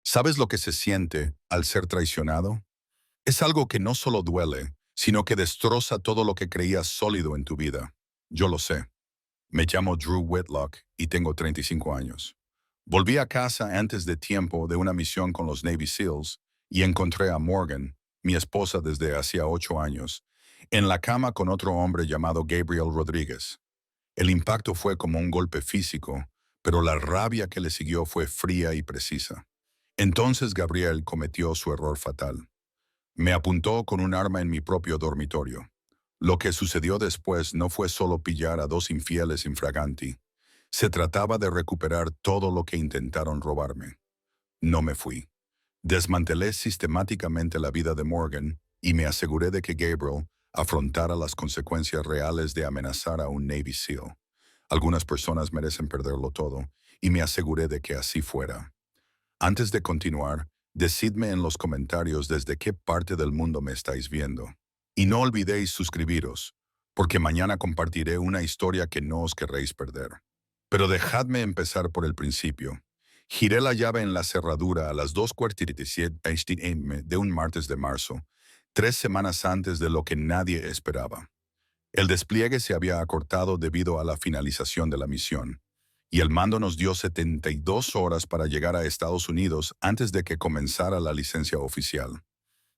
¿Sabes lo que se siente al ser traicionado? Es algo que no solo duele, sino que destroza todo lo que creías sólido en tu vida. Yo lo sé. Me llamo Drew Whitlock y tengo 35 años. Volví a casa antes de tiempo de una misión con los Navy SEALs y encontré a Morgan, mi esposa desde hacía 8 años, en la cama con otro hombre llamado Gabriel Rodríguez. El impacto fue como un golpe físico, pero la rabia que le siguió fue fría y precisa. Entonces Gabriel cometió su error fatal. Me apuntó con un arma en mi propio dormitorio. Lo que sucedió después no fue solo pillar a dos infieles infraganti. Se trataba de recuperar todo lo que intentaron robarme. No me fui. Desmantelé sistemáticamente la vida de Morgan y me aseguré de que Gabriel afrontara las consecuencias reales de amenazar a un Navy SEAL. Algunas personas merecen perderlo todo, y me aseguré de que así fuera. Antes de continuar, decidme en los comentarios desde qué parte del mundo me estáis viendo. Y no olvidéis suscribiros, porque mañana compartiré una historia que no os querréis perder. Pero dejadme empezar por el principio. Giré la llave en la cerradura a las 2:47 am de un martes de marzo, 3 semanas antes de lo que nadie esperaba. El despliegue se había acortado debido a la finalización de la misión, y el mando nos dio 72 horas para llegar a Estados Unidos antes de que comenzara la licencia oficial.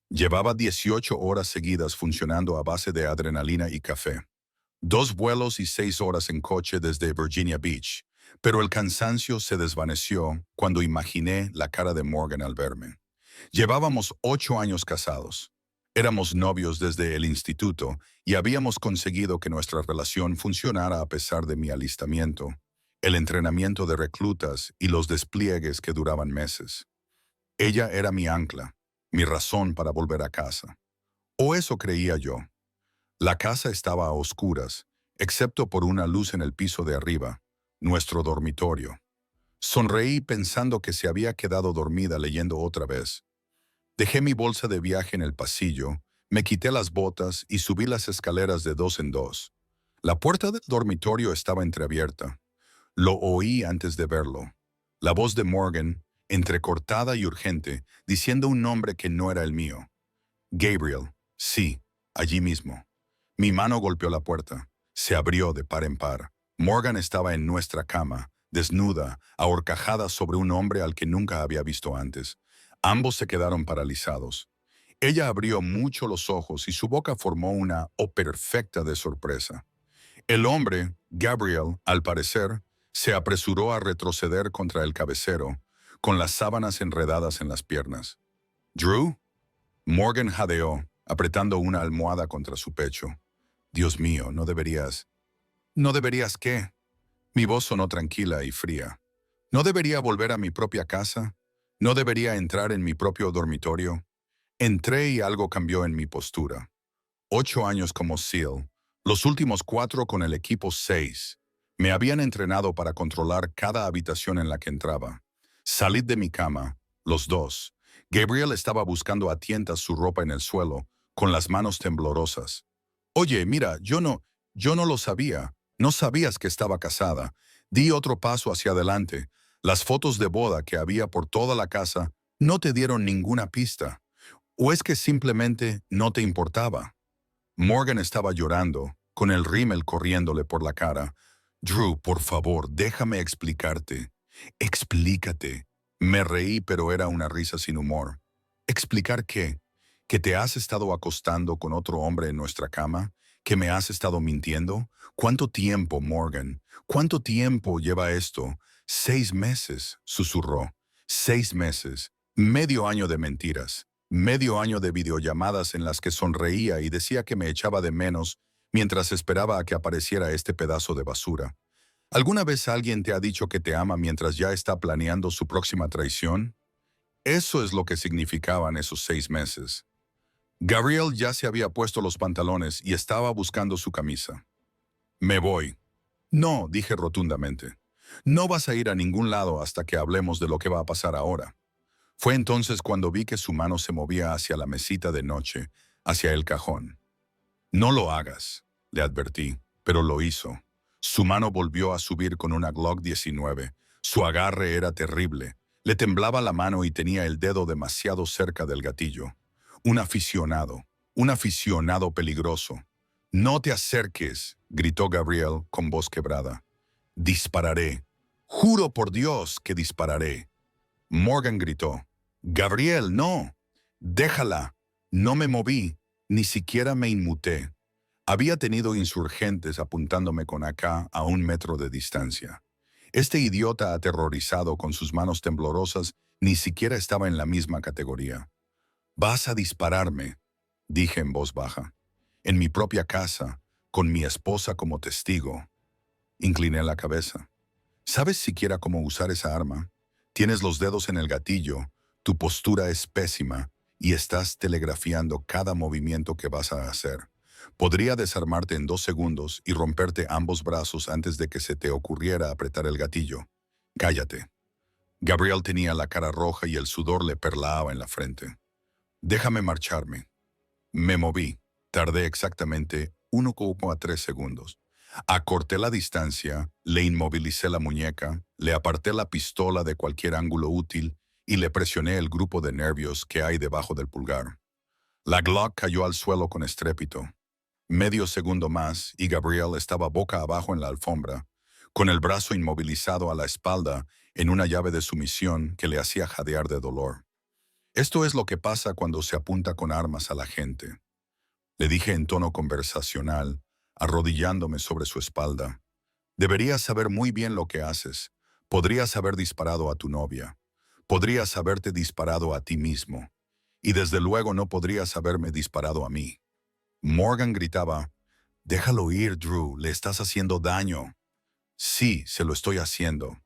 Llevaba 18 horas seguidas funcionando a base de adrenalina y café. 2 vuelos y 6 horas en coche desde Virginia Beach, pero el cansancio se desvaneció cuando imaginé la cara de Morgan al verme. Llevábamos 8 años casados. Éramos novios desde el instituto y habíamos conseguido que nuestra relación funcionara a pesar de mi alistamiento, el entrenamiento de reclutas y los despliegues que duraban meses. Ella era mi ancla, mi razón para volver a casa. O eso creía yo. La casa estaba a oscuras, excepto por una luz en el piso de arriba, nuestro dormitorio. Sonreí pensando que se había quedado dormida leyendo otra vez. Dejé mi bolsa de viaje en el pasillo, me quité las botas y subí las escaleras de 2 en 2. La puerta del dormitorio estaba entreabierta. Lo oí antes de verlo. La voz de Morgan, entrecortada y urgente, diciendo un nombre que no era el mío. Gabriel, sí, allí mismo. Mi mano golpeó la puerta. Se abrió de par en par. Morgan estaba en nuestra cama, desnuda, ahorcajada sobre un hombre al que nunca había visto antes. Ambos se quedaron paralizados. Ella abrió mucho los ojos y su boca formó una O perfecta de sorpresa. El hombre, Gabriel, al parecer, se apresuró a retroceder contra el cabecero, con las sábanas enredadas en las piernas. ¿Drew? Morgan jadeó, apretando una almohada contra su pecho. Dios mío, no deberías. ¿No deberías qué? Mi voz sonó tranquila y fría. ¿No debería volver a mi propia casa? ¿No debería entrar en mi propio dormitorio? Entré y algo cambió en mi postura. 8 años como SEAL, los últimos 4 con el equipo 6. Me habían entrenado para controlar cada habitación en la que entraba. Salid de mi cama, los dos. Gabriel estaba buscando a tientas su ropa en el suelo, con las manos temblorosas. Oye, mira, yo no lo sabía. No sabías que estaba casada. Di otro paso hacia adelante. Las fotos de boda que había por toda la casa no te dieron ninguna pista. ¿O es que simplemente no te importaba? Morgan estaba llorando, con el rímel corriéndole por la cara. Drew, por favor, déjame explicarte. Explícate. Me reí, pero era una risa sin humor. ¿Explicar qué? ¿Que te has estado acostando con otro hombre en nuestra cama? ¿Que me has estado mintiendo? ¿Cuánto tiempo, Morgan? ¿Cuánto tiempo lleva esto? 6 meses, susurró. 6 meses. Medio año de mentiras. Medio año de videollamadas en las que sonreía y decía que me echaba de menos mientras esperaba a que apareciera este pedazo de basura. ¿Alguna vez alguien te ha dicho que te ama mientras ya está planeando su próxima traición? Eso es lo que significaban esos 6 meses. Gabriel ya se había puesto los pantalones y estaba buscando su camisa. Me voy. No, dije rotundamente. No vas a ir a ningún lado hasta que hablemos de lo que va a pasar ahora. Fue entonces cuando vi que su mano se movía hacia la mesita de noche, hacia el cajón. No lo hagas, le advertí, pero lo hizo. Su mano volvió a subir con una Glock 19. Su agarre era terrible. Le temblaba la mano y tenía el dedo demasiado cerca del gatillo. Un aficionado peligroso. No te acerques, gritó Gabriel con voz quebrada. Dispararé. Juro por Dios que dispararé. Morgan gritó. Gabriel, no. Déjala. No me moví, ni siquiera me inmuté. Había tenido insurgentes apuntándome con AK a 1 metro de distancia. Este idiota aterrorizado con sus manos temblorosas ni siquiera estaba en la misma categoría. Vas a dispararme, dije en voz baja. En mi propia casa, con mi esposa como testigo. Incliné la cabeza. ¿Sabes siquiera cómo usar esa arma? Tienes los dedos en el gatillo, tu postura es pésima y estás telegrafiando cada movimiento que vas a hacer. Podría desarmarte en 2 segundos y romperte ambos brazos antes de que se te ocurriera apretar el gatillo. Cállate. Gabriel tenía la cara roja y el sudor le perlaba en la frente. Déjame marcharme. Me moví. Tardé exactamente 1,3 segundos. Acorté la distancia, le inmovilicé la muñeca, le aparté la pistola de cualquier ángulo útil y le presioné el grupo de nervios que hay debajo del pulgar. La Glock cayó al suelo con estrépito. Medio segundo más y Gabriel estaba boca abajo en la alfombra, con el brazo inmovilizado a la espalda en una llave de sumisión que le hacía jadear de dolor. Esto es lo que pasa cuando se apunta con armas a la gente, le dije en tono conversacional, arrodillándome sobre su espalda. Deberías saber muy bien lo que haces. Podrías haber disparado a tu novia. Podrías haberte disparado a ti mismo. Y desde luego no podrías haberme disparado a mí. Morgan gritaba, déjalo ir, Drew, le estás haciendo daño. Sí, se lo estoy haciendo.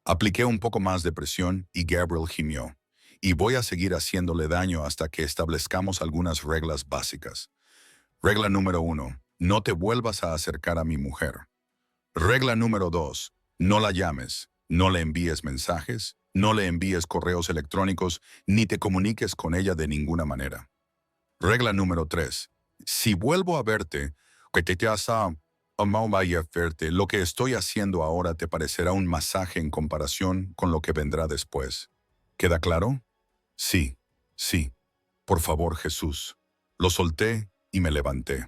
Apliqué un poco más de presión y Gabriel gimió. Y voy a seguir haciéndole daño hasta que establezcamos algunas reglas básicas. Regla número 1. No te vuelvas a acercar a mi mujer. Regla número 2. No la llames, no le envíes mensajes, no le envíes correos electrónicos, ni te comuniques con ella de ninguna manera. Regla número 3. Si vuelvo a verte, lo que estoy haciendo ahora te parecerá un masaje en comparación con lo que vendrá después. ¿Queda claro? Sí, sí. Por favor, Jesús. Lo solté y me levanté.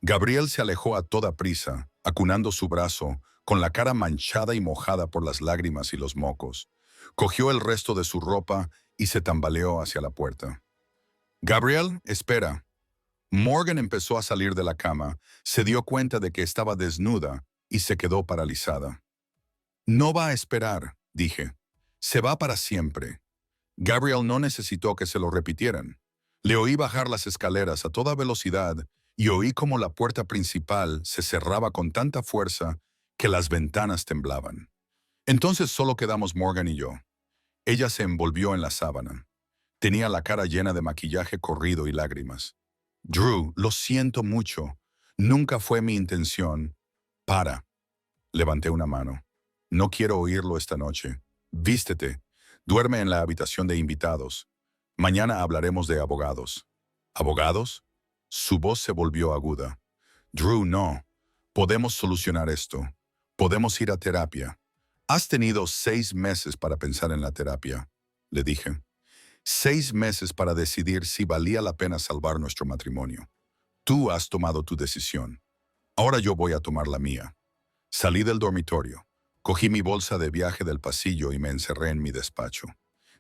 Gabriel se alejó a toda prisa, acunando su brazo, con la cara manchada y mojada por las lágrimas y los mocos. Cogió el resto de su ropa y se tambaleó hacia la puerta. Gabriel, espera. Morgan empezó a salir de la cama, se dio cuenta de que estaba desnuda y se quedó paralizada. No va a esperar, dije. Se va para siempre. Gabriel no necesitó que se lo repitieran. Le oí bajar las escaleras a toda velocidad y oí como la puerta principal se cerraba con tanta fuerza que las ventanas temblaban. Entonces solo quedamos Morgan y yo. Ella se envolvió en la sábana. Tenía la cara llena de maquillaje corrido y lágrimas. Drew, lo siento mucho. Nunca fue mi intención. Para. Levanté una mano. No quiero oírlo esta noche. Vístete. Duerme en la habitación de invitados. Mañana hablaremos de abogados. ¿Abogados? Su voz se volvió aguda. Drew, no. Podemos solucionar esto. Podemos ir a terapia. Has tenido 6 meses para pensar en la terapia, le dije. 6 meses para decidir si valía la pena salvar nuestro matrimonio. Tú has tomado tu decisión. Ahora yo voy a tomar la mía. Salí del dormitorio. Cogí mi bolsa de viaje del pasillo y me encerré en mi despacho.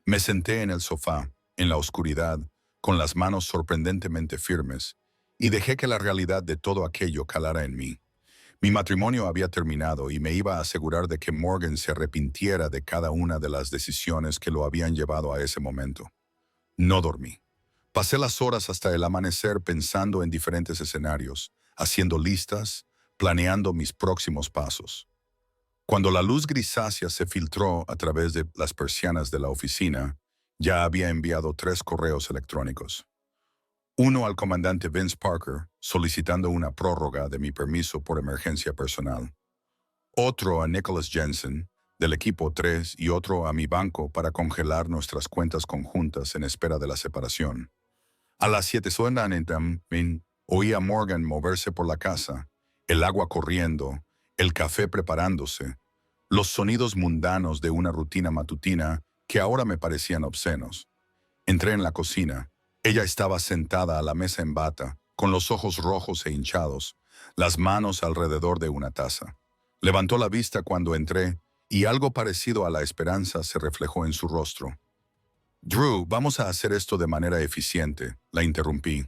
Me senté en el sofá, en la oscuridad, con las manos sorprendentemente firmes, y dejé que la realidad de todo aquello calara en mí. Mi matrimonio había terminado y me iba a asegurar de que Morgan se arrepintiera de cada una de las decisiones que lo habían llevado a ese momento. No dormí. Pasé las horas hasta el amanecer pensando en diferentes escenarios, haciendo listas, planeando mis próximos pasos. Cuando la luz grisácea se filtró a través de las persianas de la oficina, ya había enviado 3 correos electrónicos. Uno al comandante Vince Parker, solicitando una prórroga de mi permiso por emergencia personal. Otro a Nicholas Jensen, del equipo 3, y otro a mi banco para congelar nuestras cuentas conjuntas en espera de la separación. A las 7 oí a Morgan moverse por la casa, el agua corriendo, el café preparándose, los sonidos mundanos de una rutina matutina que ahora me parecían obscenos. Entré en la cocina. Ella estaba sentada a la mesa en bata, con los ojos rojos e hinchados, las manos alrededor de una taza. Levantó la vista cuando entré y algo parecido a la esperanza se reflejó en su rostro. Drew, vamos a hacer esto de manera eficiente, la interrumpí.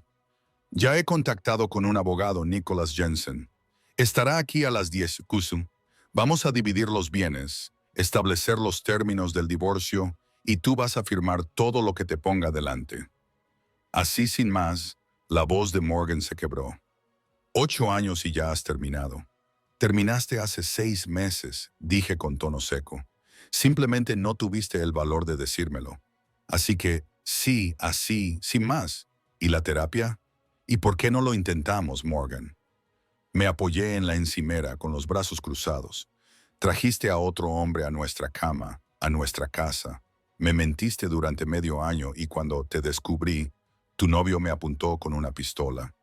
Ya he contactado con un abogado, Nicholas Jensen. Estará aquí a las 10, Kusu. Vamos a dividir los bienes, establecer los términos del divorcio y tú vas a firmar todo lo que te ponga delante. Así sin más, la voz de Morgan se quebró. 8 años y ya has terminado. Terminaste hace 6 meses, dije con tono seco. Simplemente no tuviste el valor de decírmelo. Así que, sí, así, sin más. ¿Y la terapia? ¿Y por qué no lo intentamos, Morgan? Me apoyé en la encimera con los brazos cruzados. Trajiste a otro hombre a nuestra cama, a nuestra casa. Me mentiste durante medio año y cuando te descubrí, tu novio me apuntó con una pistola.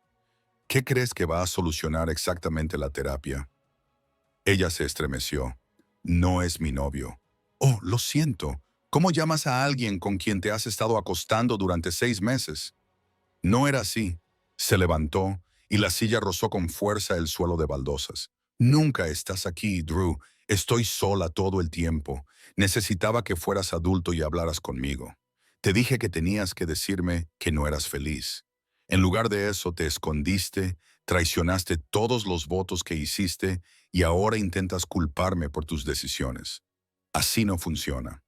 ¿Qué crees que va a solucionar exactamente la terapia? Ella se estremeció. No es mi novio. Oh, lo siento. ¿Cómo llamas a alguien con quien te has estado acostando durante 6 meses? No era así. Se levantó y la silla rozó con fuerza el suelo de baldosas. Nunca estás aquí, Drew. Estoy sola todo el tiempo. Necesitaba que fueras adulto y hablaras conmigo. Te dije que tenías que decirme que no eras feliz. En lugar de eso te escondiste, traicionaste todos los votos que hiciste y ahora intentas culparme por tus decisiones. Así no funciona.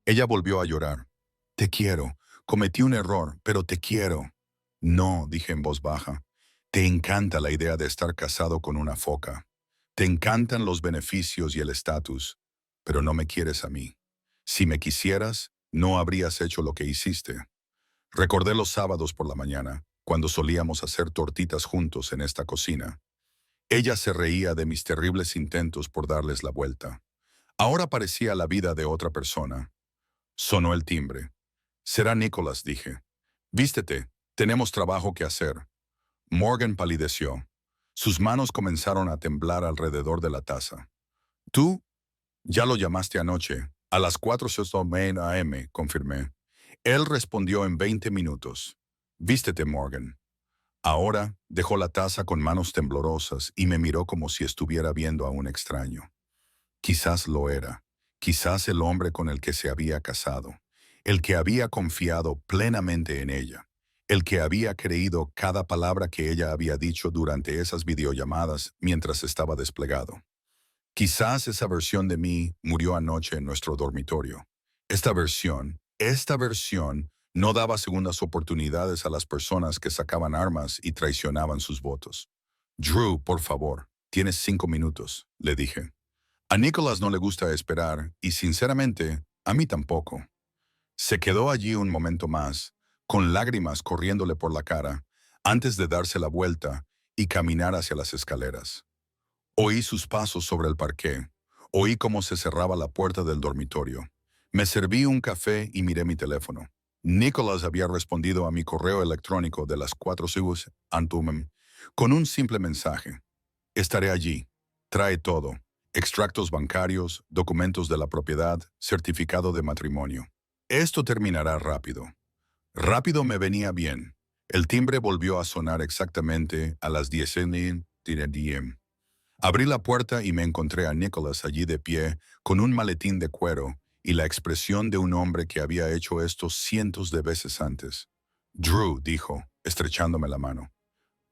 Ella volvió a llorar. Te quiero. Cometí un error, pero te quiero. No, dije en voz baja. Te encanta la idea de estar casado con una foca. Te encantan los beneficios y el estatus, pero no me quieres a mí. Si me quisieras, no habrías hecho lo que hiciste. Recordé los sábados por la mañana, cuando solíamos hacer tortitas juntos en esta cocina. Ella se reía de mis terribles intentos por darles la vuelta. Ahora parecía la vida de otra persona. Sonó el timbre. Será Nicholas, dije. Vístete, tenemos trabajo que hacer. Morgan palideció. Sus manos comenzaron a temblar alrededor de la taza. Tú, ya lo llamaste anoche. A las 4:00 AM, confirmé. Él respondió en 20 minutos. Vístete, Morgan. Ahora dejó la taza con manos temblorosas y me miró como si estuviera viendo a un extraño. Quizás lo era. Quizás el hombre con el que se había casado. El que había confiado plenamente en ella. El que había creído cada palabra que ella había dicho durante esas videollamadas mientras estaba desplegado. Quizás esa versión de mí murió anoche en nuestro dormitorio. Esta versión no daba segundas oportunidades a las personas que sacaban armas y traicionaban sus votos. Drew, por favor, tienes 5 minutos, le dije. A Nicholas no le gusta esperar y, sinceramente, a mí tampoco. Se quedó allí un momento más, con lágrimas corriéndole por la cara, antes de darse la vuelta y caminar hacia las escaleras. Oí sus pasos sobre el parqué. Oí cómo se cerraba la puerta del dormitorio. Me serví un café y miré mi teléfono. Nicholas había respondido a mi correo electrónico de las 4 Sigus Antumem con un simple mensaje. Estaré allí. Trae todo. Extractos bancarios, documentos de la propiedad, certificado de matrimonio. Esto terminará rápido. Rápido me venía bien. El timbre volvió a sonar exactamente a las 10 p.m. Abrí la puerta y me encontré a Nicholas allí de pie, con un maletín de cuero y la expresión de un hombre que había hecho esto cientos de veces antes. Drew, dijo, estrechándome la mano.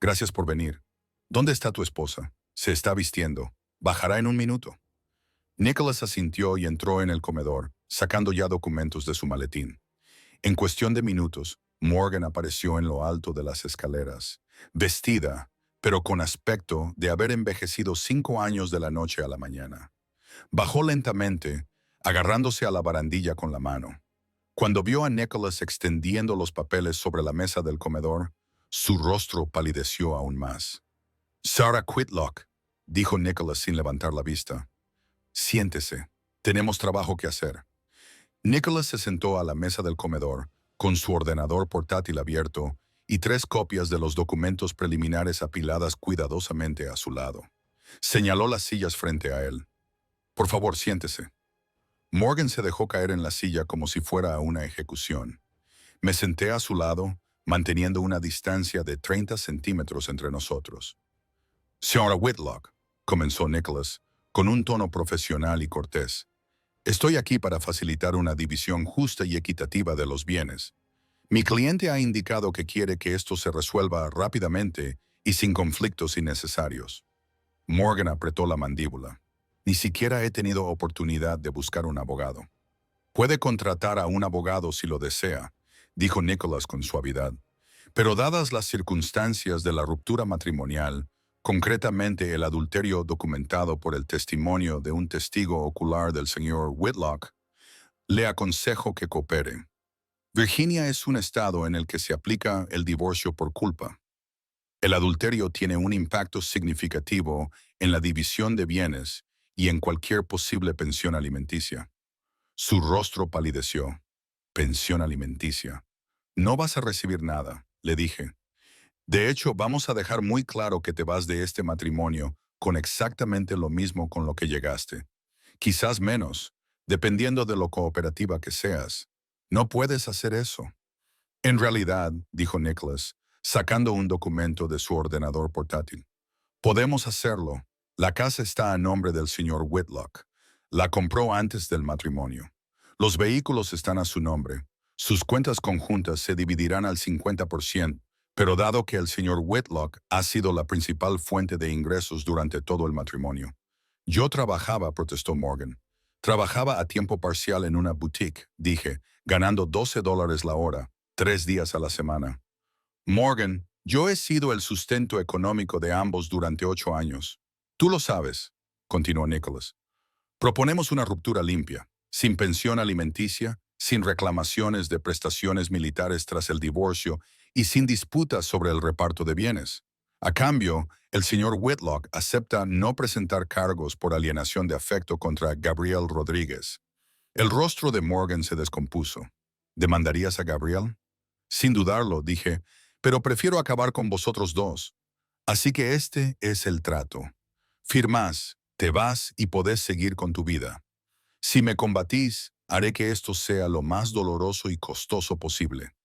Gracias por venir. ¿Dónde está tu esposa? Se está vistiendo. Bajará en un minuto. Nicholas asintió y entró en el comedor, sacando ya documentos de su maletín. En cuestión de minutos, Morgan apareció en lo alto de las escaleras, vestida, pero con aspecto de haber envejecido 5 años de la noche a la mañana. Bajó lentamente, agarrándose a la barandilla con la mano. Cuando vio a Nicholas extendiendo los papeles sobre la mesa del comedor, su rostro palideció aún más. Sarah Whitlock, dijo Nicholas sin levantar la vista. Siéntese, tenemos trabajo que hacer. Nicholas se sentó a la mesa del comedor, con su ordenador portátil abierto y 3 copias de los documentos preliminares apiladas cuidadosamente a su lado. Señaló las sillas frente a él. Por favor, siéntese. Morgan se dejó caer en la silla como si fuera una ejecución. Me senté a su lado, manteniendo una distancia de 30 centímetros entre nosotros. Señora Whitlock, comenzó Nicholas, con un tono profesional y cortés. Estoy aquí para facilitar una división justa y equitativa de los bienes. Mi cliente ha indicado que quiere que esto se resuelva rápidamente y sin conflictos innecesarios. Morgan apretó la mandíbula. Ni siquiera he tenido oportunidad de buscar un abogado. Puede contratar a un abogado si lo desea, dijo Nicholas con suavidad. Pero dadas las circunstancias de la ruptura matrimonial, concretamente el adulterio documentado por el testimonio de un testigo ocular del señor Whitlock, le aconsejo que coopere. Virginia es un estado en el que se aplica el divorcio por culpa. El adulterio tiene un impacto significativo en la división de bienes y en cualquier posible pensión alimenticia. Su rostro palideció. Pensión alimenticia. No vas a recibir nada, le dije. De hecho, vamos a dejar muy claro que te vas de este matrimonio con exactamente lo mismo con lo que llegaste. Quizás menos, dependiendo de lo cooperativa que seas. No puedes hacer eso. En realidad, dijo Nicholas, sacando un documento de su ordenador portátil. Podemos hacerlo. La casa está a nombre del señor Whitlock. La compró antes del matrimonio. Los vehículos están a su nombre. Sus cuentas conjuntas se dividirán al 50%, pero dado que el señor Whitlock ha sido la principal fuente de ingresos durante todo el matrimonio. Yo trabajaba, protestó Morgan. Trabajaba a tiempo parcial en una boutique, dije, ganando $12 la hora, 3 días a la semana. Morgan, yo he sido el sustento económico de ambos durante 8 años. Tú lo sabes, continuó Nicholas. Proponemos una ruptura limpia, sin pensión alimenticia, sin reclamaciones de prestaciones militares tras el divorcio y sin disputas sobre el reparto de bienes. A cambio, el señor Whitlock acepta no presentar cargos por alienación de afecto contra Gabriel Rodríguez. El rostro de Morgan se descompuso. ¿Demandarías a Gabriel? Sin dudarlo, dije, pero prefiero acabar con vosotros dos. Así que este es el trato. Firmás, te vas y podés seguir con tu vida. Si me combatís, haré que esto sea lo más doloroso y costoso posible.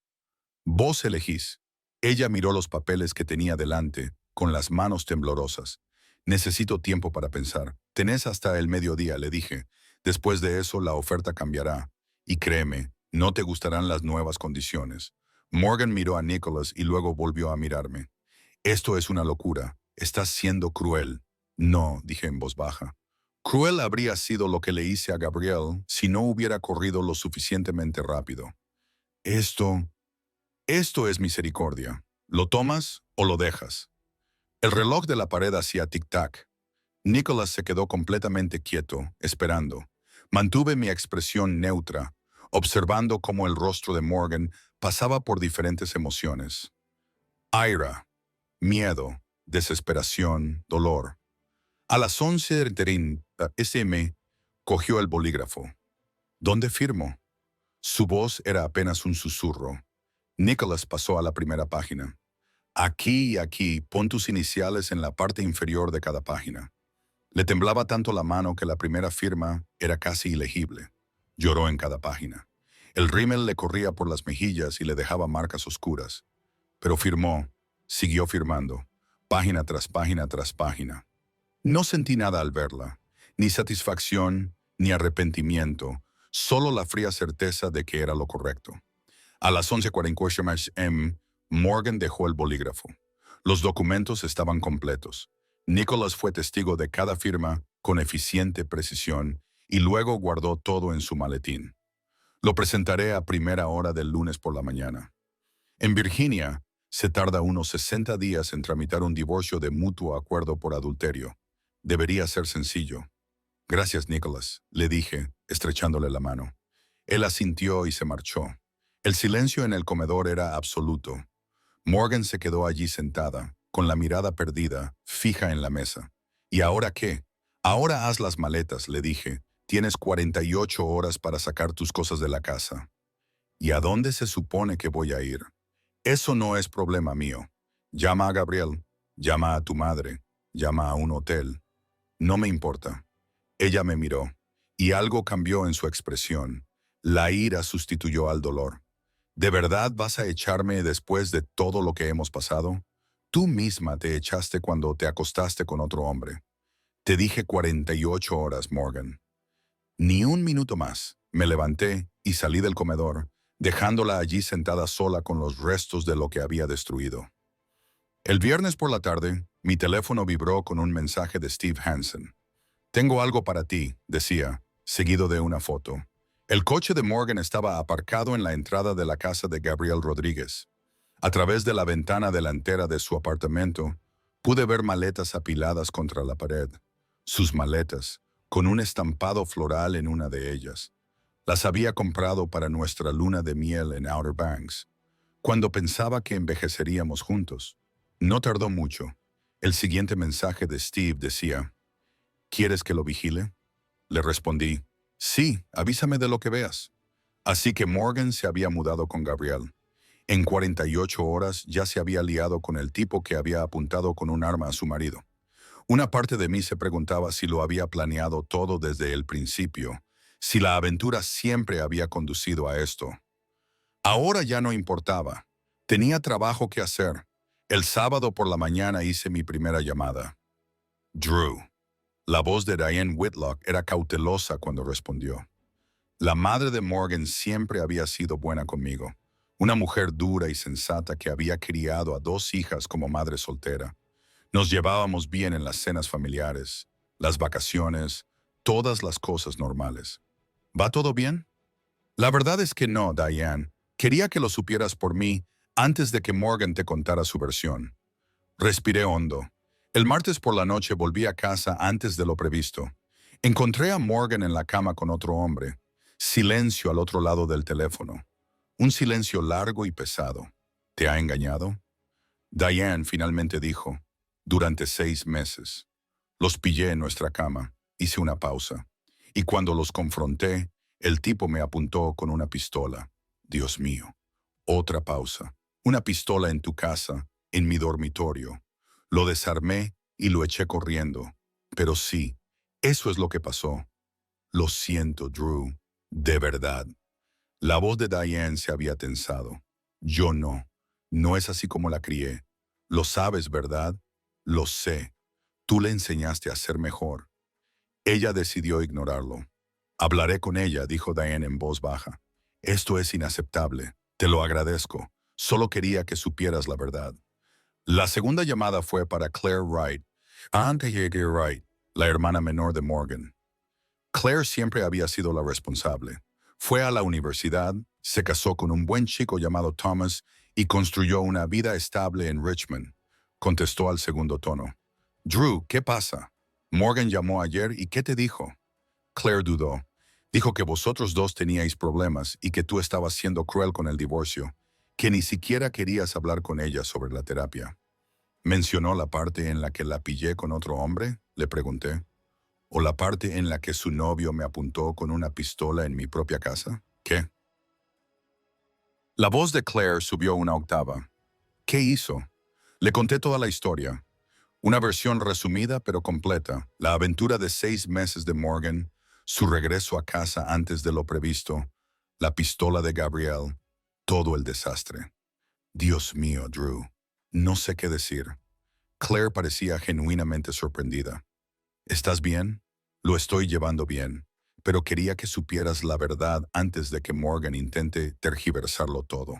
Vos elegís. Ella miró los papeles que tenía delante, con las manos temblorosas. Necesito tiempo para pensar. Tenés hasta el mediodía, le dije. Después de eso, la oferta cambiará. Y créeme, no te gustarán las nuevas condiciones. Morgan miró a Nicholas y luego volvió a mirarme. Esto es una locura. Estás siendo cruel. No, dije en voz baja. Cruel habría sido lo que le hice a Gabriel si no hubiera corrido lo suficientemente rápido. Esto es misericordia. ¿Lo tomas o lo dejas? El reloj de la pared hacía tic-tac. Nicholas se quedó completamente quieto, esperando. Mantuve mi expresión neutra, observando cómo el rostro de Morgan pasaba por diferentes emociones. Ira, miedo, desesperación, dolor. A las 11:30 SM cogió el bolígrafo. ¿Dónde firmo? Su voz era apenas un susurro. Nicholas pasó a la primera página. Aquí y aquí, pon tus iniciales en la parte inferior de cada página. Le temblaba tanto la mano que la primera firma era casi ilegible. Lloró en cada página. El rímel le corría por las mejillas y le dejaba marcas oscuras. Pero firmó, siguió firmando, página tras página tras página. No sentí nada al verla, ni satisfacción, ni arrepentimiento, solo la fría certeza de que era lo correcto. A las 11:40 m, Morgan dejó el bolígrafo. Los documentos estaban completos. Nicholas fue testigo de cada firma con eficiente precisión y luego guardó todo en su maletín. Lo presentaré a primera hora del lunes por la mañana. En Virginia, se tarda unos 60 días en tramitar un divorcio de mutuo acuerdo por adulterio. Debería ser sencillo. Gracias, Nicholas, le dije, estrechándole la mano. Él asintió y se marchó. El silencio en el comedor era absoluto. Morgan se quedó allí sentada, con la mirada perdida, fija en la mesa. ¿Y ahora qué? Ahora haz las maletas, le dije. Tienes 48 horas para sacar tus cosas de la casa. ¿Y a dónde se supone que voy a ir? Eso no es problema mío. Llama a Gabriel, llama a tu madre, llama a un hotel. No me importa. Ella me miró. Y algo cambió en su expresión. La ira sustituyó al dolor. ¿De verdad vas a echarme después de todo lo que hemos pasado? Tú misma te echaste cuando te acostaste con otro hombre. Te dije 48 horas, Morgan. Ni un minuto más. Me levanté y salí del comedor, dejándola allí sentada sola con los restos de lo que había destruido. El viernes por la tarde, mi teléfono vibró con un mensaje de Steve Hansen. Tengo algo para ti, decía, seguido de una foto. El coche de Morgan estaba aparcado en la entrada de la casa de Gabriel Rodríguez. A través de la ventana delantera de su apartamento, pude ver maletas apiladas contra la pared. Sus maletas, con un estampado floral en una de ellas. Las había comprado para nuestra luna de miel en Outer Banks, cuando pensaba que envejeceríamos juntos. No tardó mucho. El siguiente mensaje de Steve decía, ¿quieres que lo vigile? Le respondí, sí, avísame de lo que veas. Así que Morgan se había mudado con Gabriel. En 48 horas ya se había liado con el tipo que había apuntado con un arma a su marido. Una parte de mí se preguntaba si lo había planeado todo desde el principio, si la aventura siempre había conducido a esto. Ahora ya no importaba. Tenía trabajo que hacer. El sábado por la mañana hice mi primera llamada. Drew. La voz de Diane Whitlock era cautelosa cuando respondió. La madre de Morgan siempre había sido buena conmigo. Una mujer dura y sensata que había criado a 2 hijas como madre soltera. Nos llevábamos bien en las cenas familiares, las vacaciones, todas las cosas normales. ¿Va todo bien? La verdad es que no, Diane. Quería que lo supieras por mí antes de que Morgan te contara su versión. Respiré hondo. El martes por la noche volví a casa antes de lo previsto. Encontré a Morgan en la cama con otro hombre. Silencio al otro lado del teléfono. Un silencio largo y pesado. ¿Te ha engañado? Diane finalmente dijo, durante 6 meses. Los pillé en nuestra cama. Hice una pausa. Y cuando los confronté, el tipo me apuntó con una pistola. Dios mío. Otra pausa. Una pistola en tu casa, en mi dormitorio. Lo desarmé y lo eché corriendo. Pero sí, eso es lo que pasó. Lo siento, Drew. De verdad. La voz de Diane se había tensado. Yo no. No es así como la crié. Lo sabes, ¿verdad? Lo sé. Tú le enseñaste a ser mejor. Ella decidió ignorarlo. Hablaré con ella, dijo Diane en voz baja. Esto es inaceptable. Te lo agradezco. Solo quería que supieras la verdad. La segunda llamada fue para Claire Wright. Antes llegué Wright, la hermana menor de Morgan. Claire siempre había sido la responsable. Fue a la universidad, se casó con un buen chico llamado Thomas y construyó una vida estable en Richmond. Contestó al segundo tono. Drew, ¿qué pasa? Morgan llamó ayer y ¿qué te dijo? Claire dudó. Dijo que vosotros dos teníais problemas y que tú estabas siendo cruel con el divorcio, que ni siquiera querías hablar con ella sobre la terapia. ¿Mencionó la parte en la que la pillé con otro hombre? Le pregunté. ¿O la parte en la que su novio me apuntó con una pistola en mi propia casa? ¿Qué? La voz de Claire subió una octava. ¿Qué hizo? Le conté toda la historia. Una versión resumida pero completa. La aventura de 6 meses de Morgan, su regreso a casa antes de lo previsto, la pistola de Gabriel, todo el desastre. Dios mío, Drew. No sé qué decir. Claire parecía genuinamente sorprendida. ¿Estás bien? Lo estoy llevando bien, pero quería que supieras la verdad antes de que Morgan intente tergiversarlo todo.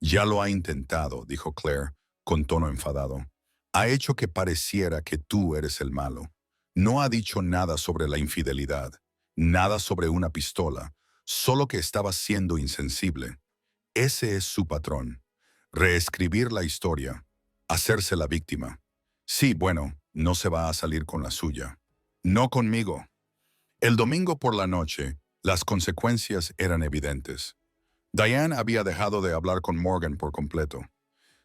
Ya lo ha intentado, dijo Claire, con tono enfadado. Ha hecho que pareciera que tú eres el malo. No ha dicho nada sobre la infidelidad, nada sobre una pistola, solo que estaba siendo insensible. Ese es su patrón. Reescribir la historia, hacerse la víctima. Sí, bueno, no se va a salir con la suya. No conmigo. El domingo por la noche, las consecuencias eran evidentes. Diane había dejado de hablar con Morgan por completo.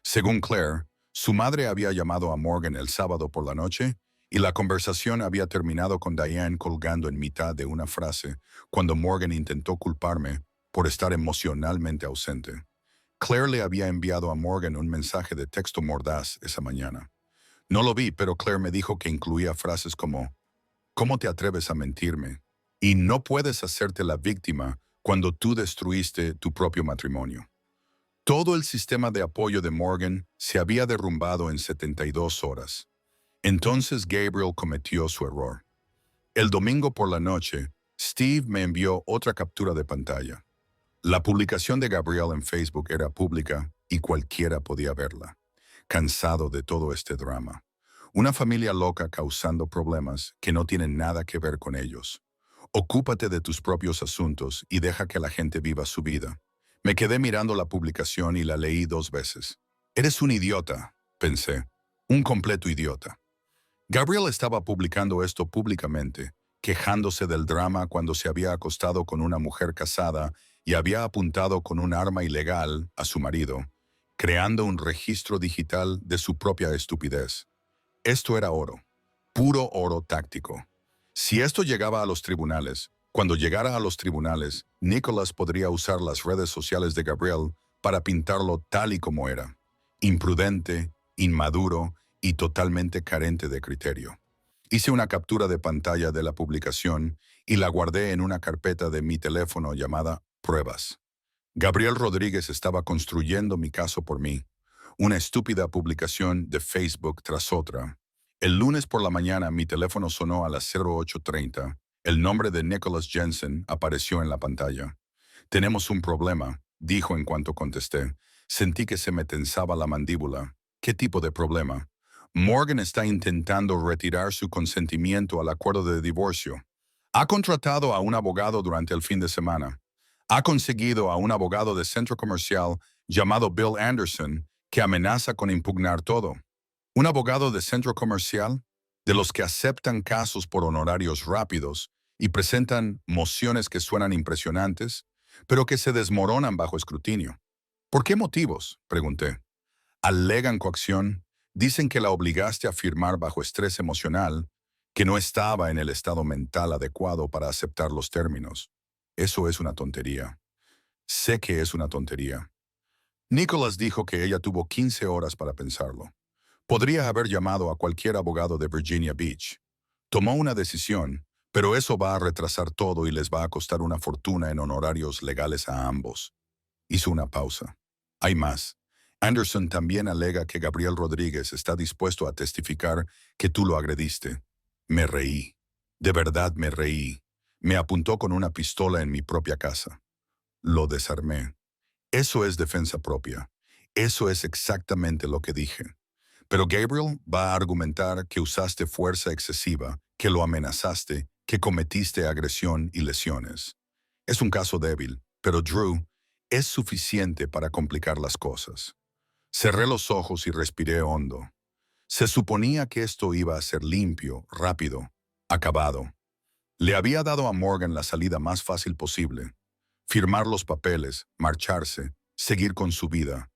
Según Claire, su madre había llamado a Morgan el sábado por la noche y la conversación había terminado con Diane colgando en mitad de una frase cuando Morgan intentó culparme por estar emocionalmente ausente. Claire le había enviado a Morgan un mensaje de texto mordaz esa mañana. No lo vi, pero Claire me dijo que incluía frases como «¿Cómo te atreves a mentirme?» Y no puedes hacerte la víctima cuando tú destruiste tu propio matrimonio. Todo el sistema de apoyo de Morgan se había derrumbado en 72 horas. Entonces Gabriel cometió su error. El domingo por la noche, Steve me envió otra captura de pantalla. La publicación de Gabriel en Facebook era pública y cualquiera podía verla. Cansado de todo este drama. Una familia loca causando problemas que no tienen nada que ver con ellos. Ocúpate de tus propios asuntos y deja que la gente viva su vida. Me quedé mirando la publicación y la leí 2 veces. Eres un idiota, pensé. Un completo idiota. Gabriel estaba publicando esto públicamente, quejándose del drama cuando se había acostado con una mujer casada y había apuntado con un arma ilegal a su marido, creando un registro digital de su propia estupidez. Esto era oro, puro oro táctico. Si esto llegaba a los tribunales, cuando llegara a los tribunales, Nicholas podría usar las redes sociales de Gabriel para pintarlo tal y como era, imprudente, inmaduro y totalmente carente de criterio. Hice una captura de pantalla de la publicación y la guardé en una carpeta de mi teléfono llamada Pruebas. Gabriel Rodríguez estaba construyendo mi caso por mí. Una estúpida publicación de Facebook tras otra. El lunes por la mañana mi teléfono sonó a las 08:30. El nombre de Nicholas Jensen apareció en la pantalla. Tenemos un problema, dijo en cuanto contesté. Sentí que se me tensaba la mandíbula. ¿Qué tipo de problema? Morgan está intentando retirar su consentimiento al acuerdo de divorcio. Ha contratado a un abogado durante el fin de semana. Ha conseguido a un abogado de centro comercial llamado Bill Anderson que amenaza con impugnar todo. Un abogado de centro comercial, de los que aceptan casos por honorarios rápidos y presentan mociones que suenan impresionantes, pero que se desmoronan bajo escrutinio. ¿Por qué motivos?, pregunté. Alegan coacción, dicen que la obligaste a firmar bajo estrés emocional, que no estaba en el estado mental adecuado para aceptar los términos. Eso es una tontería. Sé que es una tontería. Nicholas dijo que ella tuvo 15 horas para pensarlo. Podría haber llamado a cualquier abogado de Virginia Beach. Tomó una decisión, pero eso va a retrasar todo y les va a costar una fortuna en honorarios legales a ambos. Hizo una pausa. Hay más. Anderson también alega que Gabriel Rodríguez está dispuesto a testificar que tú lo agrediste. Me reí. De verdad me reí. Me apuntó con una pistola en mi propia casa. Lo desarmé. Eso es defensa propia. Eso es exactamente lo que dije. Pero Gabriel va a argumentar que usaste fuerza excesiva, que lo amenazaste, que cometiste agresión y lesiones. Es un caso débil, pero Drew, es suficiente para complicar las cosas. Cerré los ojos y respiré hondo. Se suponía que esto iba a ser limpio, rápido, acabado. Le había dado a Morgan la salida más fácil posible. Firmar los papeles, marcharse, seguir con su vida.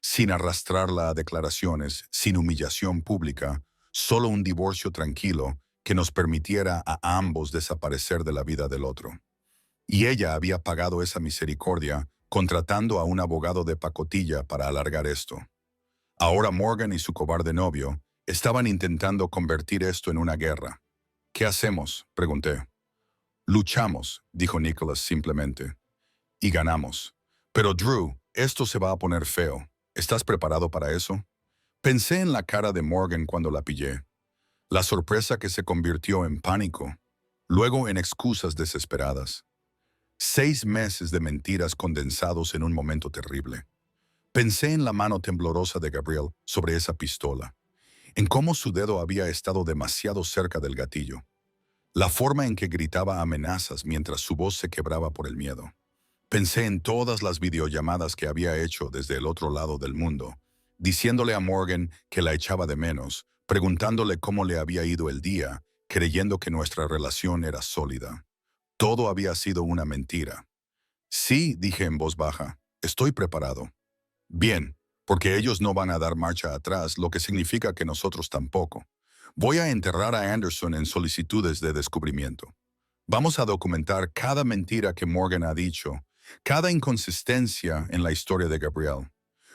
Sin arrastrarla a declaraciones, sin humillación pública, solo un divorcio tranquilo que nos permitiera a ambos desaparecer de la vida del otro. Y ella había pagado esa misericordia contratando a un abogado de pacotilla para alargar esto. Ahora Morgan y su cobarde novio estaban intentando convertir esto en una guerra. ¿Qué hacemos?, pregunté. Luchamos, dijo Nicholas simplemente. Y ganamos. Pero Drew, esto se va a poner feo. ¿Estás preparado para eso? Pensé en la cara de Morgan cuando la pillé. La sorpresa que se convirtió en pánico. Luego en excusas desesperadas. 6 meses de mentiras condensados en un momento terrible. Pensé en la mano temblorosa de Gabriel sobre esa pistola. En cómo su dedo había estado demasiado cerca del gatillo. La forma en que gritaba amenazas mientras su voz se quebraba por el miedo. Pensé en todas las videollamadas que había hecho desde el otro lado del mundo, diciéndole a Morgan que la echaba de menos, preguntándole cómo le había ido el día, creyendo que nuestra relación era sólida. Todo había sido una mentira. Sí, dije en voz baja, estoy preparado. Bien, porque ellos no van a dar marcha atrás, lo que significa que nosotros tampoco. Voy a enterrar a Anderson en solicitudes de descubrimiento. Vamos a documentar cada mentira que Morgan ha dicho, cada inconsistencia en la historia de Gabriel.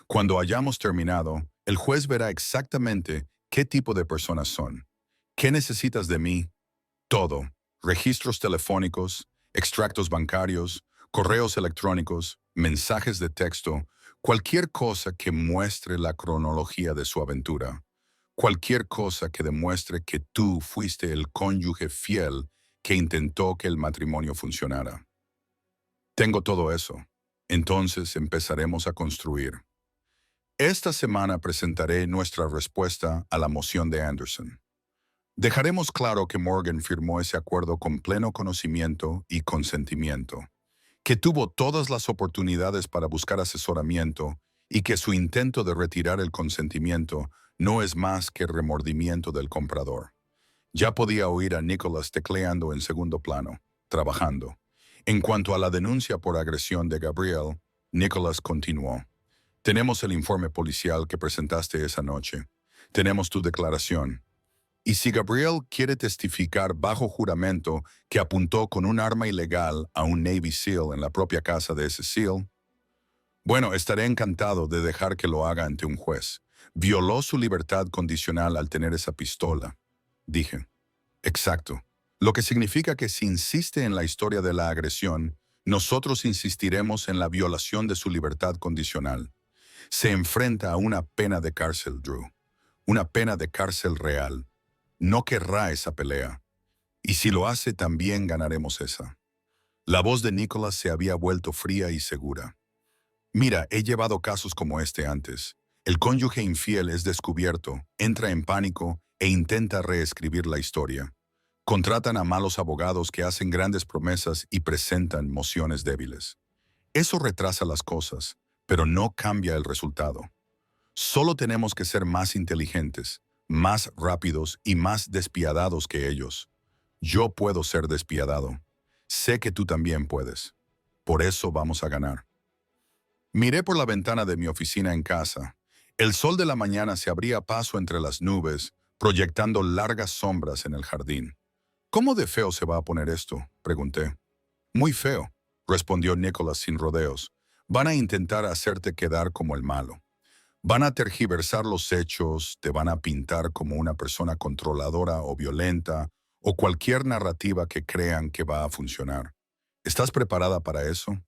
Cuando hayamos terminado, el juez verá exactamente qué tipo de personas son. ¿Qué necesitas de mí? Todo. registros telefónicos, extractos bancarios, correos electrónicos, mensajes de texto, cualquier cosa que muestre la cronología de su aventura. Cualquier cosa que demuestre que tú fuiste el cónyuge fiel que intentó que el matrimonio funcionara. Tengo todo eso. Entonces empezaremos a construir. Esta semana presentaré nuestra respuesta a la moción de Anderson. Dejaremos claro que Morgan firmó ese acuerdo con pleno conocimiento y consentimiento, que tuvo todas las oportunidades para buscar asesoramiento y que su intento de retirar el consentimiento no es más que remordimiento del comprador. Ya podía oír a Nicholas tecleando en segundo plano, trabajando. En cuanto a la denuncia por agresión de Gabriel, Nicholas continuó. Tenemos el informe policial que presentaste esa noche. Tenemos tu declaración. Y si Gabriel quiere testificar bajo juramento que apuntó con un arma ilegal a un Navy SEAL en la propia casa de ese SEAL, bueno, estaré encantado de dejar que lo haga ante un juez. Violó su libertad condicional al tener esa pistola. Dije. Exacto. Lo que significa que si insiste en la historia de la agresión, nosotros insistiremos en la violación de su libertad condicional. Se enfrenta a una pena de cárcel, Drew. Una pena de cárcel real. No querrá esa pelea. Y si lo hace, también ganaremos esa. La voz de Nicholas se había vuelto fría y segura. Mira, he llevado casos como este antes. El cónyuge infiel es descubierto, entra en pánico e intenta reescribir la historia. Contratan a malos abogados que hacen grandes promesas y presentan mociones débiles. Eso retrasa las cosas, pero no cambia el resultado. Solo tenemos que ser más inteligentes, más rápidos y más despiadados que ellos. Yo puedo ser despiadado. Sé que tú también puedes. Por eso vamos a ganar. Miré por la ventana de mi oficina en casa. El sol de la mañana se abría paso entre las nubes, proyectando largas sombras en el jardín. ¿Cómo de feo se va a poner esto?, pregunté. Muy feo, respondió Nicholas sin rodeos. Van a intentar hacerte quedar como el malo. Van a tergiversar los hechos, te van a pintar como una persona controladora o violenta, o cualquier narrativa que crean que va a funcionar. ¿Estás preparada para eso?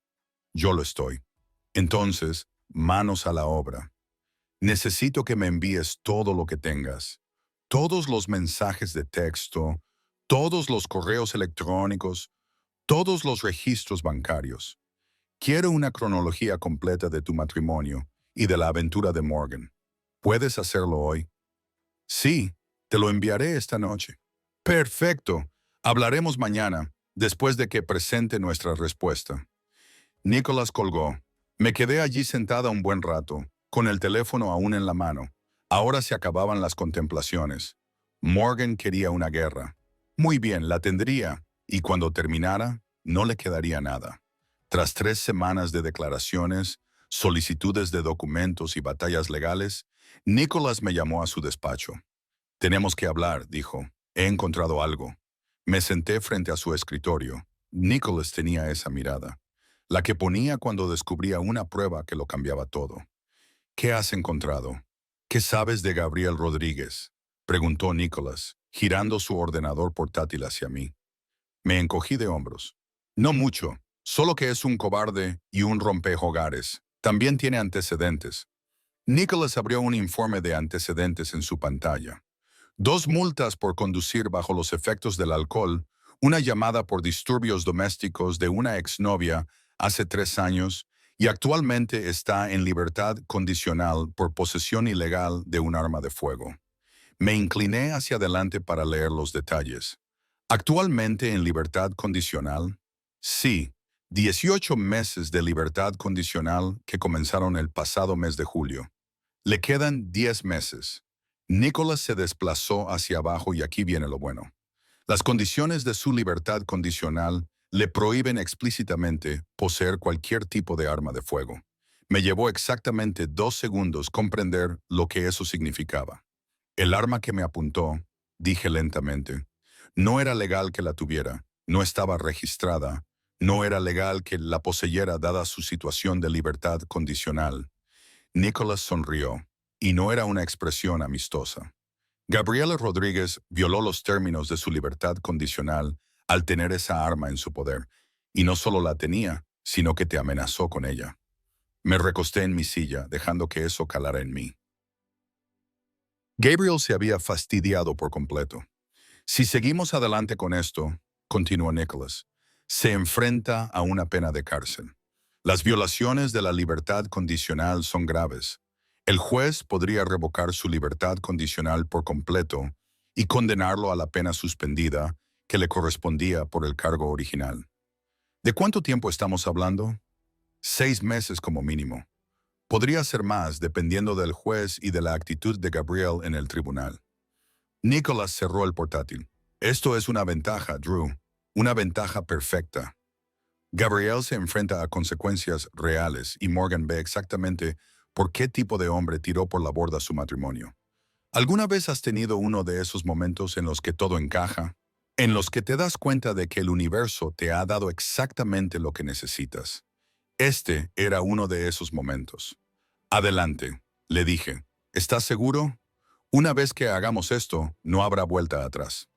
Yo lo estoy. Entonces, manos a la obra. Necesito que me envíes todo lo que tengas. Todos los mensajes de texto, todos los correos electrónicos, todos los registros bancarios. Quiero una cronología completa de tu matrimonio y de la aventura de Morgan. ¿Puedes hacerlo hoy? Sí, te lo enviaré esta noche. Perfecto. Hablaremos mañana, después de que presente nuestra respuesta. Nicholas colgó. Me quedé allí sentada un buen rato, con el teléfono aún en la mano. Ahora se acababan las contemplaciones. Morgan quería una guerra. Muy bien, la tendría, y cuando terminara, no le quedaría nada. Tras 3 semanas de declaraciones, solicitudes de documentos y batallas legales, Nicholas me llamó a su despacho. Tenemos que hablar, dijo. He encontrado algo. Me senté frente a su escritorio. Nicholas tenía esa mirada, la que ponía cuando descubría una prueba que lo cambiaba todo. ¿Qué has encontrado? ¿Qué sabes de Gabriel Rodríguez?, preguntó Nicholas, girando su ordenador portátil hacia mí. Me encogí de hombros. No mucho, solo que es un cobarde y un rompehogares. También tiene antecedentes. Nicholas abrió un informe de antecedentes en su pantalla. 2 multas por conducir bajo los efectos del alcohol, una llamada por disturbios domésticos de una exnovia hace 3 años y actualmente está en libertad condicional por posesión ilegal de un arma de fuego. Me incliné hacia adelante para leer los detalles. ¿Actualmente en libertad condicional? Sí, 18 meses de libertad condicional que comenzaron el pasado mes de julio. Le quedan 10 meses. Nicholas se desplazó hacia abajo y aquí viene lo bueno. Las condiciones de su libertad condicional le prohíben explícitamente poseer cualquier tipo de arma de fuego. Me llevó exactamente 2 segundos comprender lo que eso significaba. El arma que me apuntó, dije lentamente, no era legal que la tuviera, no estaba registrada, no era legal que la poseyera dada su situación de libertad condicional. Nicholas sonrió, y no era una expresión amistosa. Gabriela Rodríguez violó los términos de su libertad condicional al tener esa arma en su poder. Y no solo la tenía, sino que te amenazó con ella. Me recosté en mi silla, dejando que eso calara en mí. Gabriel se había fastidiado por completo. Si seguimos adelante con esto, continuó Nicholas, se enfrenta a una pena de cárcel. Las violaciones de la libertad condicional son graves. El juez podría revocar su libertad condicional por completo y condenarlo a la pena suspendida que le correspondía por el cargo original. ¿De cuánto tiempo estamos hablando? 6 meses como mínimo. Podría ser más dependiendo del juez y de la actitud de Gabriel en el tribunal. Nicholas cerró el portátil. Esto es una ventaja, Drew. Una ventaja perfecta. Gabriel se enfrenta a consecuencias reales y Morgan ve exactamente por qué tipo de hombre tiró por la borda su matrimonio. ¿Alguna vez has tenido uno de esos momentos en los que todo encaja? En los que te das cuenta de que el universo te ha dado exactamente lo que necesitas. Este era uno de esos momentos. Adelante, le dije. ¿Estás seguro? Una vez que hagamos esto, no habrá vuelta atrás.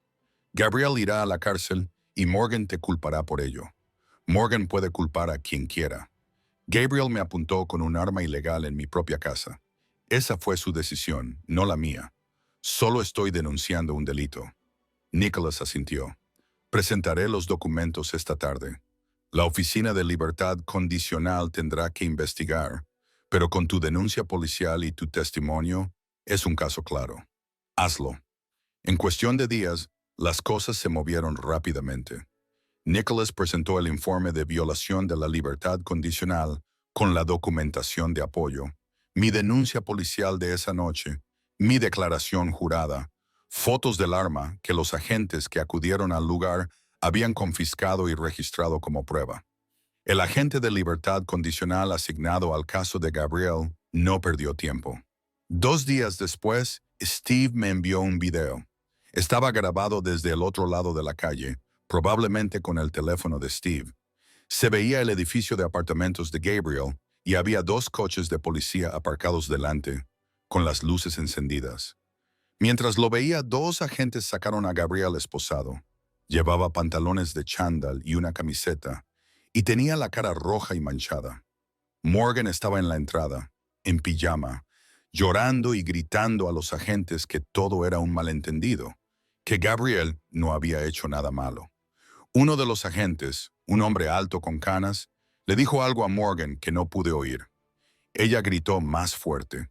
Gabriel irá a la cárcel y Morgan te culpará por ello. Morgan puede culpar a quien quiera. Gabriel me apuntó con un arma ilegal en mi propia casa. Esa fue su decisión, no la mía. Solo estoy denunciando un delito. Nicholas asintió. Presentaré los documentos esta tarde. La Oficina de Libertad Condicional tendrá que investigar, pero con tu denuncia policial y tu testimonio, es un caso claro. Hazlo. En cuestión de días, las cosas se movieron rápidamente. Nicholas presentó el informe de violación de la libertad condicional con la documentación de apoyo, mi denuncia policial de esa noche, mi declaración jurada, fotos del arma que los agentes que acudieron al lugar habían confiscado y registrado como prueba. El agente de libertad condicional asignado al caso de Gabriel no perdió tiempo. 2 días después, Steve me envió un video. Estaba grabado desde el otro lado de la calle, probablemente con el teléfono de Steve. Se veía el edificio de apartamentos de Gabriel y había 2 coches de policía aparcados delante, con las luces encendidas. Mientras lo veía, 2 agentes sacaron a Gabriel esposado. Llevaba pantalones de chándal y una camiseta, y tenía la cara roja y manchada. Morgan estaba en la entrada, en pijama, llorando y gritando a los agentes que todo era un malentendido, que Gabriel no había hecho nada malo. Uno de los agentes, un hombre alto con canas, le dijo algo a Morgan que no pude oír. Ella gritó más fuerte.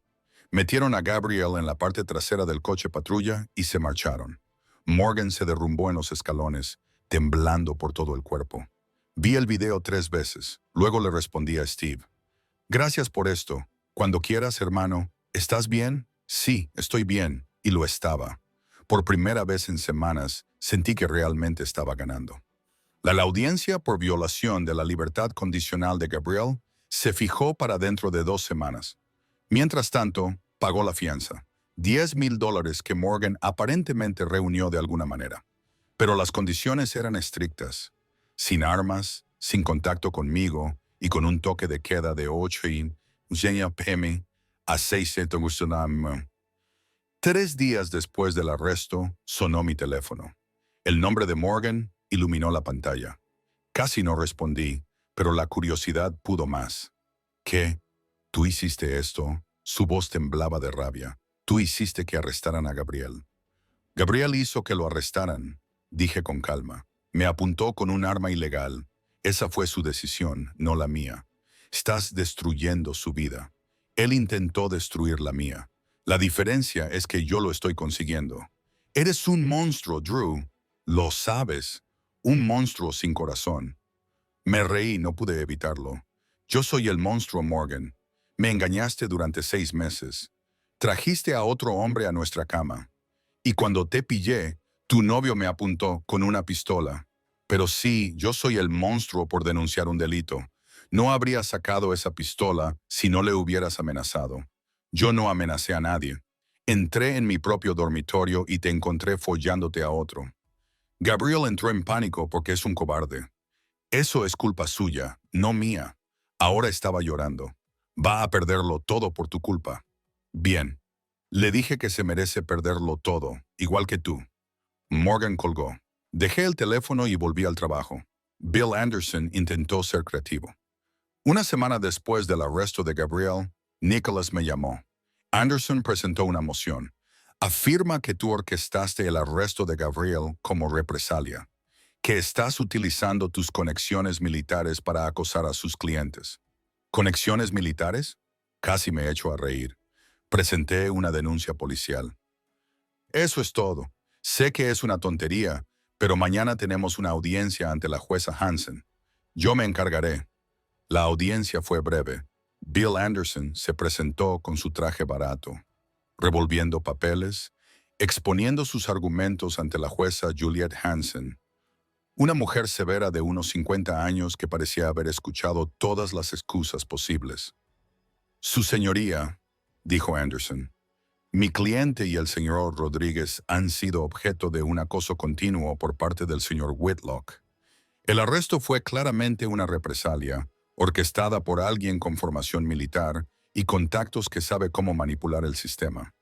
Metieron a Gabriel en la parte trasera del coche patrulla y se marcharon. Morgan se derrumbó en los escalones, temblando por todo el cuerpo. Vi el video 3 veces, luego le respondí a Steve. Gracias por esto. Cuando quieras, hermano. ¿Estás bien? Sí, estoy bien, y lo estaba. Por primera vez en semanas, sentí que realmente estaba ganando. La audiencia por violación de la libertad condicional de Gabriel se fijó para dentro de 2 semanas. Mientras tanto, pagó la fianza, $10,000 que Morgan aparentemente reunió de alguna manera. Pero las condiciones eran estrictas. Sin armas, sin contacto conmigo y con un toque de queda de 8 p.m. a 6 am. 3 días después del arresto, sonó mi teléfono. El nombre de Morgan iluminó la pantalla. Casi no respondí, pero la curiosidad pudo más. ¿Qué? ¿Tú hiciste esto? Su voz temblaba de rabia. Tú hiciste que arrestaran a Gabriel. Gabriel hizo que lo arrestaran, dije con calma. Me apuntó con un arma ilegal. Esa fue su decisión, no la mía. Estás destruyendo su vida. Él intentó destruir la mía. La diferencia es que yo lo estoy consiguiendo. Eres un monstruo, Drew. Lo sabes. Un monstruo sin corazón. Me reí, no pude evitarlo. Yo soy el monstruo, Morgan. Me engañaste durante 6 meses. Trajiste a otro hombre a nuestra cama. Y cuando te pillé, tu novio me apuntó con una pistola. Pero sí, yo soy el monstruo por denunciar un delito. No habría sacado esa pistola si no le hubieras amenazado. Yo no amenacé a nadie. Entré en mi propio dormitorio y te encontré follándote a otro. Gabriel entró en pánico porque es un cobarde. Eso es culpa suya, no mía. Ahora estaba llorando. Va a perderlo todo por tu culpa. Bien. Le dije que se merece perderlo todo, igual que tú. Morgan colgó. Dejé el teléfono y volví al trabajo. Bill Anderson intentó ser creativo. Una semana después del arresto de Gabriel, Nicholas me llamó. Anderson presentó una moción. Afirma que tú orquestaste el arresto de Gabriel como represalia, que estás utilizando tus conexiones militares para acosar a sus clientes. ¿Conexiones militares? Casi me echo a reír. Presenté una denuncia policial. Eso es todo. Sé que es una tontería, pero mañana tenemos una audiencia ante la jueza Hansen. Yo me encargaré. La audiencia fue breve. Bill Anderson se presentó con su traje barato, revolviendo papeles, exponiendo sus argumentos ante la jueza Juliet Hansen, una mujer severa de unos 50 años que parecía haber escuchado todas las excusas posibles. Su señoría, dijo Anderson, mi cliente y el señor Rodríguez han sido objeto de un acoso continuo por parte del señor Whitlock. El arresto fue claramente una represalia, orquestada por alguien con formación militar y contactos que sabe cómo manipular el sistema.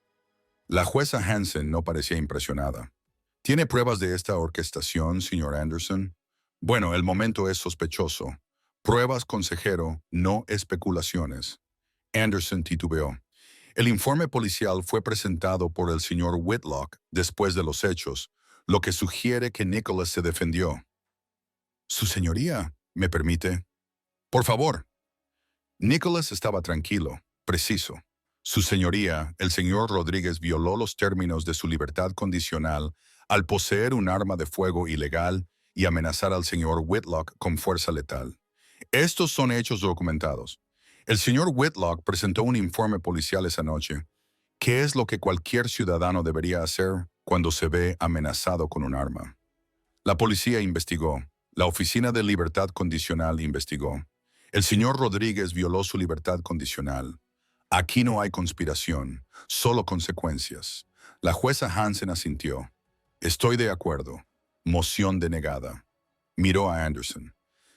La jueza Hansen no parecía impresionada. ¿Tiene pruebas de esta orquestación, señor Anderson? Bueno, el momento es sospechoso. Pruebas, consejero, no especulaciones. Anderson titubeó. El informe policial fue presentado por el señor Whitlock después de los hechos, lo que sugiere que Nicholas se defendió. Su señoría, ¿me permite? Por favor. Nicholas estaba tranquilo, preciso. Su señoría, el señor Rodríguez violó los términos de su libertad condicional al poseer un arma de fuego ilegal y amenazar al señor Whitlock con fuerza letal. Estos son hechos documentados. El señor Whitlock presentó un informe policial esa noche. ¿Qué es lo que cualquier ciudadano debería hacer cuando se ve amenazado con un arma? La policía investigó. La Oficina de Libertad Condicional investigó. El señor Rodríguez violó su libertad condicional. Aquí no hay conspiración, solo consecuencias. La jueza Hansen asintió. Estoy de acuerdo. Moción denegada. Miró a Anderson.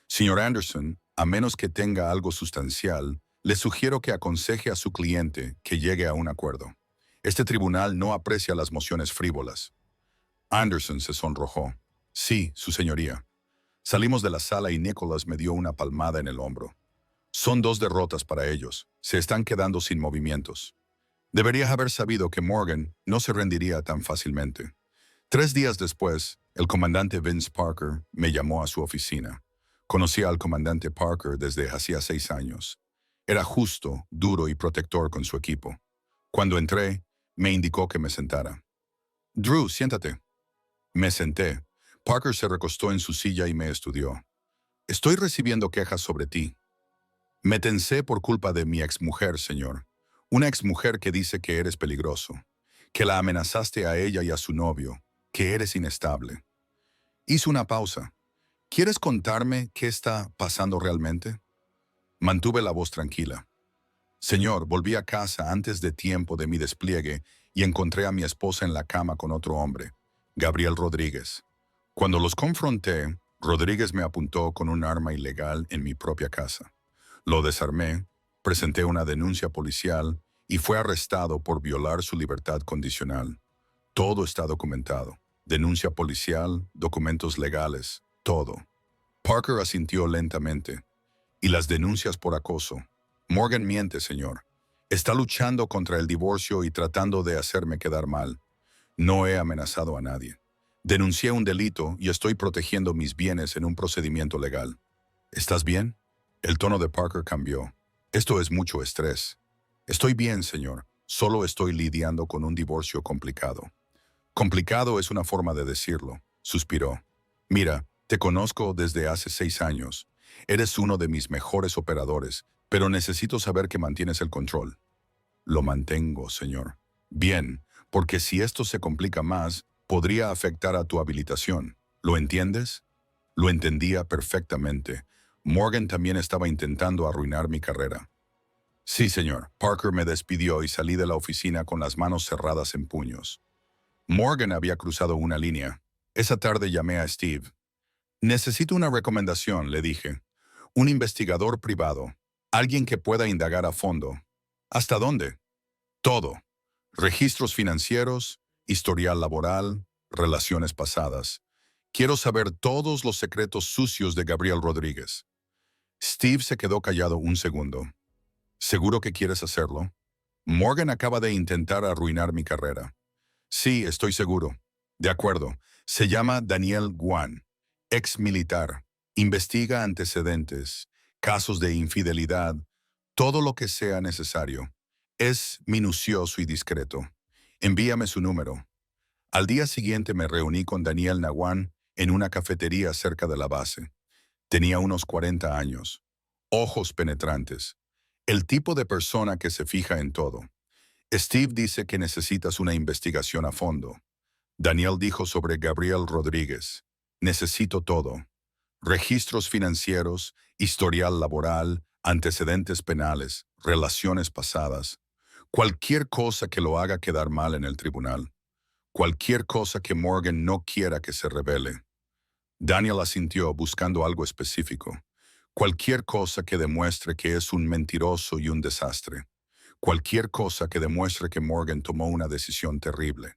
Señor Anderson, a menos que tenga algo sustancial, le sugiero que aconseje a su cliente que llegue a un acuerdo. Este tribunal no aprecia las mociones frívolas. Anderson se sonrojó. Sí, su señoría. Salimos de la sala y Nicholas me dio una palmada en el hombro. Son 2 derrotas para ellos. Se están quedando sin movimientos. Deberías haber sabido que Morgan no se rendiría tan fácilmente. 3 días después, el comandante Vince Parker me llamó a su oficina. Conocía al comandante Parker desde hacía 6 años. Era justo, duro y protector con su equipo. Cuando entré, me indicó que me sentara. Drew, siéntate. Me senté. Parker se recostó en su silla y me estudió. Estoy recibiendo quejas sobre ti. Me tensé por culpa de mi exmujer, señor. Una exmujer que dice que eres peligroso, que la amenazaste a ella y a su novio, que eres inestable. Hizo una pausa. ¿Quieres contarme qué está pasando realmente? Mantuve la voz tranquila. Señor, volví a casa antes de tiempo de mi despliegue y encontré a mi esposa en la cama con otro hombre, Gabriel Rodríguez. Cuando los confronté, Rodríguez me apuntó con un arma ilegal en mi propia casa. Lo desarmé, presenté una denuncia policial y fue arrestado por violar su libertad condicional. Todo está documentado. Denuncia policial, documentos legales, todo. Parker asintió lentamente. Y las denuncias por acoso. Morgan miente, señor. Está luchando contra el divorcio y tratando de hacerme quedar mal. No he amenazado a nadie. Denuncié un delito y estoy protegiendo mis bienes en un procedimiento legal. ¿Estás bien? El tono de Parker cambió. Esto es mucho estrés. Estoy bien, señor. Solo estoy lidiando con un divorcio complicado. Complicado es una forma de decirlo, suspiró. Mira, te conozco desde hace 6 años. Eres uno de mis mejores operadores, pero necesito saber que mantienes el control. Lo mantengo, señor. Bien, porque si esto se complica más, podría afectar a tu habilitación. ¿Lo entiendes? Lo entendía perfectamente. Morgan también estaba intentando arruinar mi carrera. Sí, señor. Parker me despidió y salí de la oficina con las manos cerradas en puños. Morgan había cruzado una línea. Esa tarde llamé a Steve. Necesito una recomendación, le dije. Un investigador privado. Alguien que pueda indagar a fondo. ¿Hasta dónde? Todo. Registros financieros, historial laboral, relaciones pasadas. Quiero saber todos los secretos sucios de Gabriel Rodríguez. Steve se quedó callado un segundo. ¿Seguro que quieres hacerlo? Morgan acaba de intentar arruinar mi carrera. Sí, estoy seguro. De acuerdo. Se llama Daniel Guan, ex militar. Investiga antecedentes, casos de infidelidad, todo lo que sea necesario. Es minucioso y discreto. Envíame su número. Al día siguiente me reuní con Daniel Nawan en una cafetería cerca de la base. Tenía unos 40 años, ojos penetrantes, el tipo de persona que se fija en todo. Steve dice que necesitas una investigación a fondo. Daniel dijo sobre Gabriel Rodríguez. Necesito todo. Registros financieros, historial laboral, antecedentes penales, relaciones pasadas. Cualquier cosa que lo haga quedar mal en el tribunal. Cualquier cosa que Morgan no quiera que se revele. Daniel asintió buscando algo específico. Cualquier cosa que demuestre que es un mentiroso y un desastre. Cualquier cosa que demuestre que Morgan tomó una decisión terrible.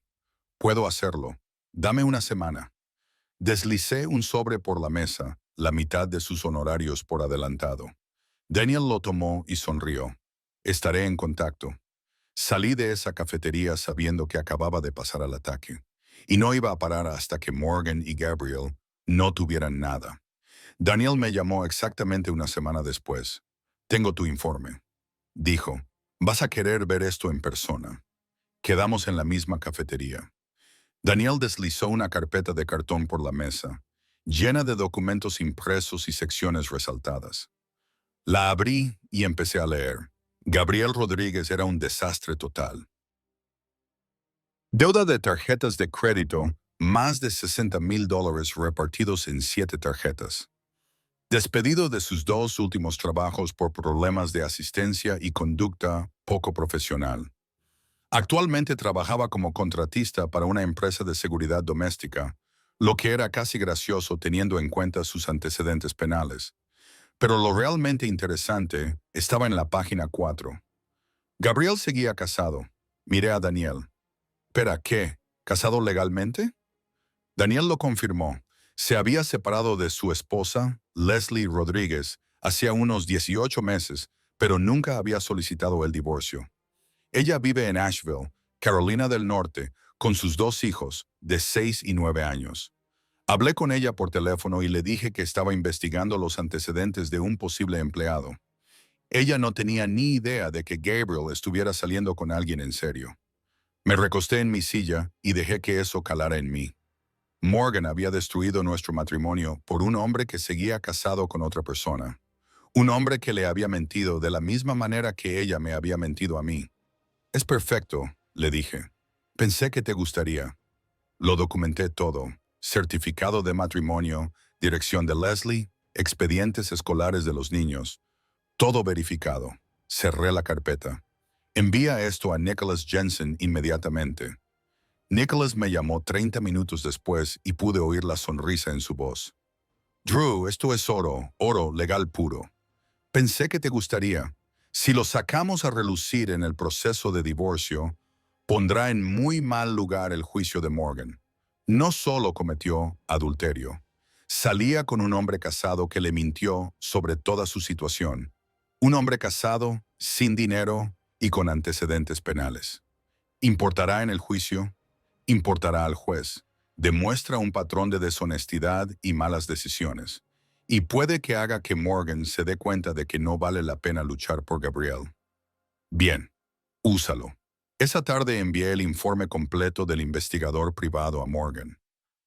Puedo hacerlo. Dame una semana. Deslicé un sobre por la mesa, la mitad de sus honorarios por adelantado. Daniel lo tomó y sonrió. Estaré en contacto. Salí de esa cafetería sabiendo que acababa de pasar al ataque, y no iba a parar hasta que Morgan y Gabriel no tuvieran nada. Daniel me llamó exactamente una semana después. Tengo tu informe. Dijo, vas a querer ver esto en persona. Quedamos en la misma cafetería. Daniel deslizó una carpeta de cartón por la mesa, llena de documentos impresos y secciones resaltadas. La abrí y empecé a leer. Gabriel Rodríguez era un desastre total. Deuda de tarjetas de crédito, más de $60,000 repartidos en 7 tarjetas. Despedido de sus 2 últimos trabajos por problemas de asistencia y conducta poco profesional. Actualmente trabajaba como contratista para una empresa de seguridad doméstica, lo que era casi gracioso teniendo en cuenta sus antecedentes penales. Pero lo realmente interesante estaba en la página 4. Gabriel seguía casado. Miré a Daniel. ¿Pero qué? ¿Casado legalmente? Daniel lo confirmó. Se había separado de su esposa, Leslie Rodríguez, hacía unos 18 meses, pero nunca había solicitado el divorcio. Ella vive en Asheville, Carolina del Norte, con sus 2 hijos, de 6 y 9 años. Hablé con ella por teléfono y le dije que estaba investigando los antecedentes de un posible empleado. Ella no tenía ni idea de que Gabriel estuviera saliendo con alguien en serio. Me recosté en mi silla y dejé que eso calara en mí. Morgan había destruido nuestro matrimonio por un hombre que seguía casado con otra persona. Un hombre que le había mentido de la misma manera que ella me había mentido a mí. Es perfecto, le dije. Pensé que te gustaría. Lo documenté todo. Certificado de matrimonio, dirección de Leslie, expedientes escolares de los niños. Todo verificado. Cerré la carpeta. Envía esto a Nicholas Jensen inmediatamente. Nicholas me llamó 30 minutos después y pude oír la sonrisa en su voz. Drew, esto es oro legal puro. Pensé que te gustaría. Si lo sacamos a relucir en el proceso de divorcio, pondrá en muy mal lugar el juicio de Morgan. No solo cometió adulterio, salía con un hombre casado que le mintió sobre toda su situación. Un hombre casado, sin dinero y con antecedentes penales. ¿Importará en el juicio? Importará al juez. Demuestra un patrón de deshonestidad y malas decisiones. Y puede que haga que Morgan se dé cuenta de que no vale la pena luchar por Gabriel. Bien, úsalo. Esa tarde envié el informe completo del investigador privado a Morgan.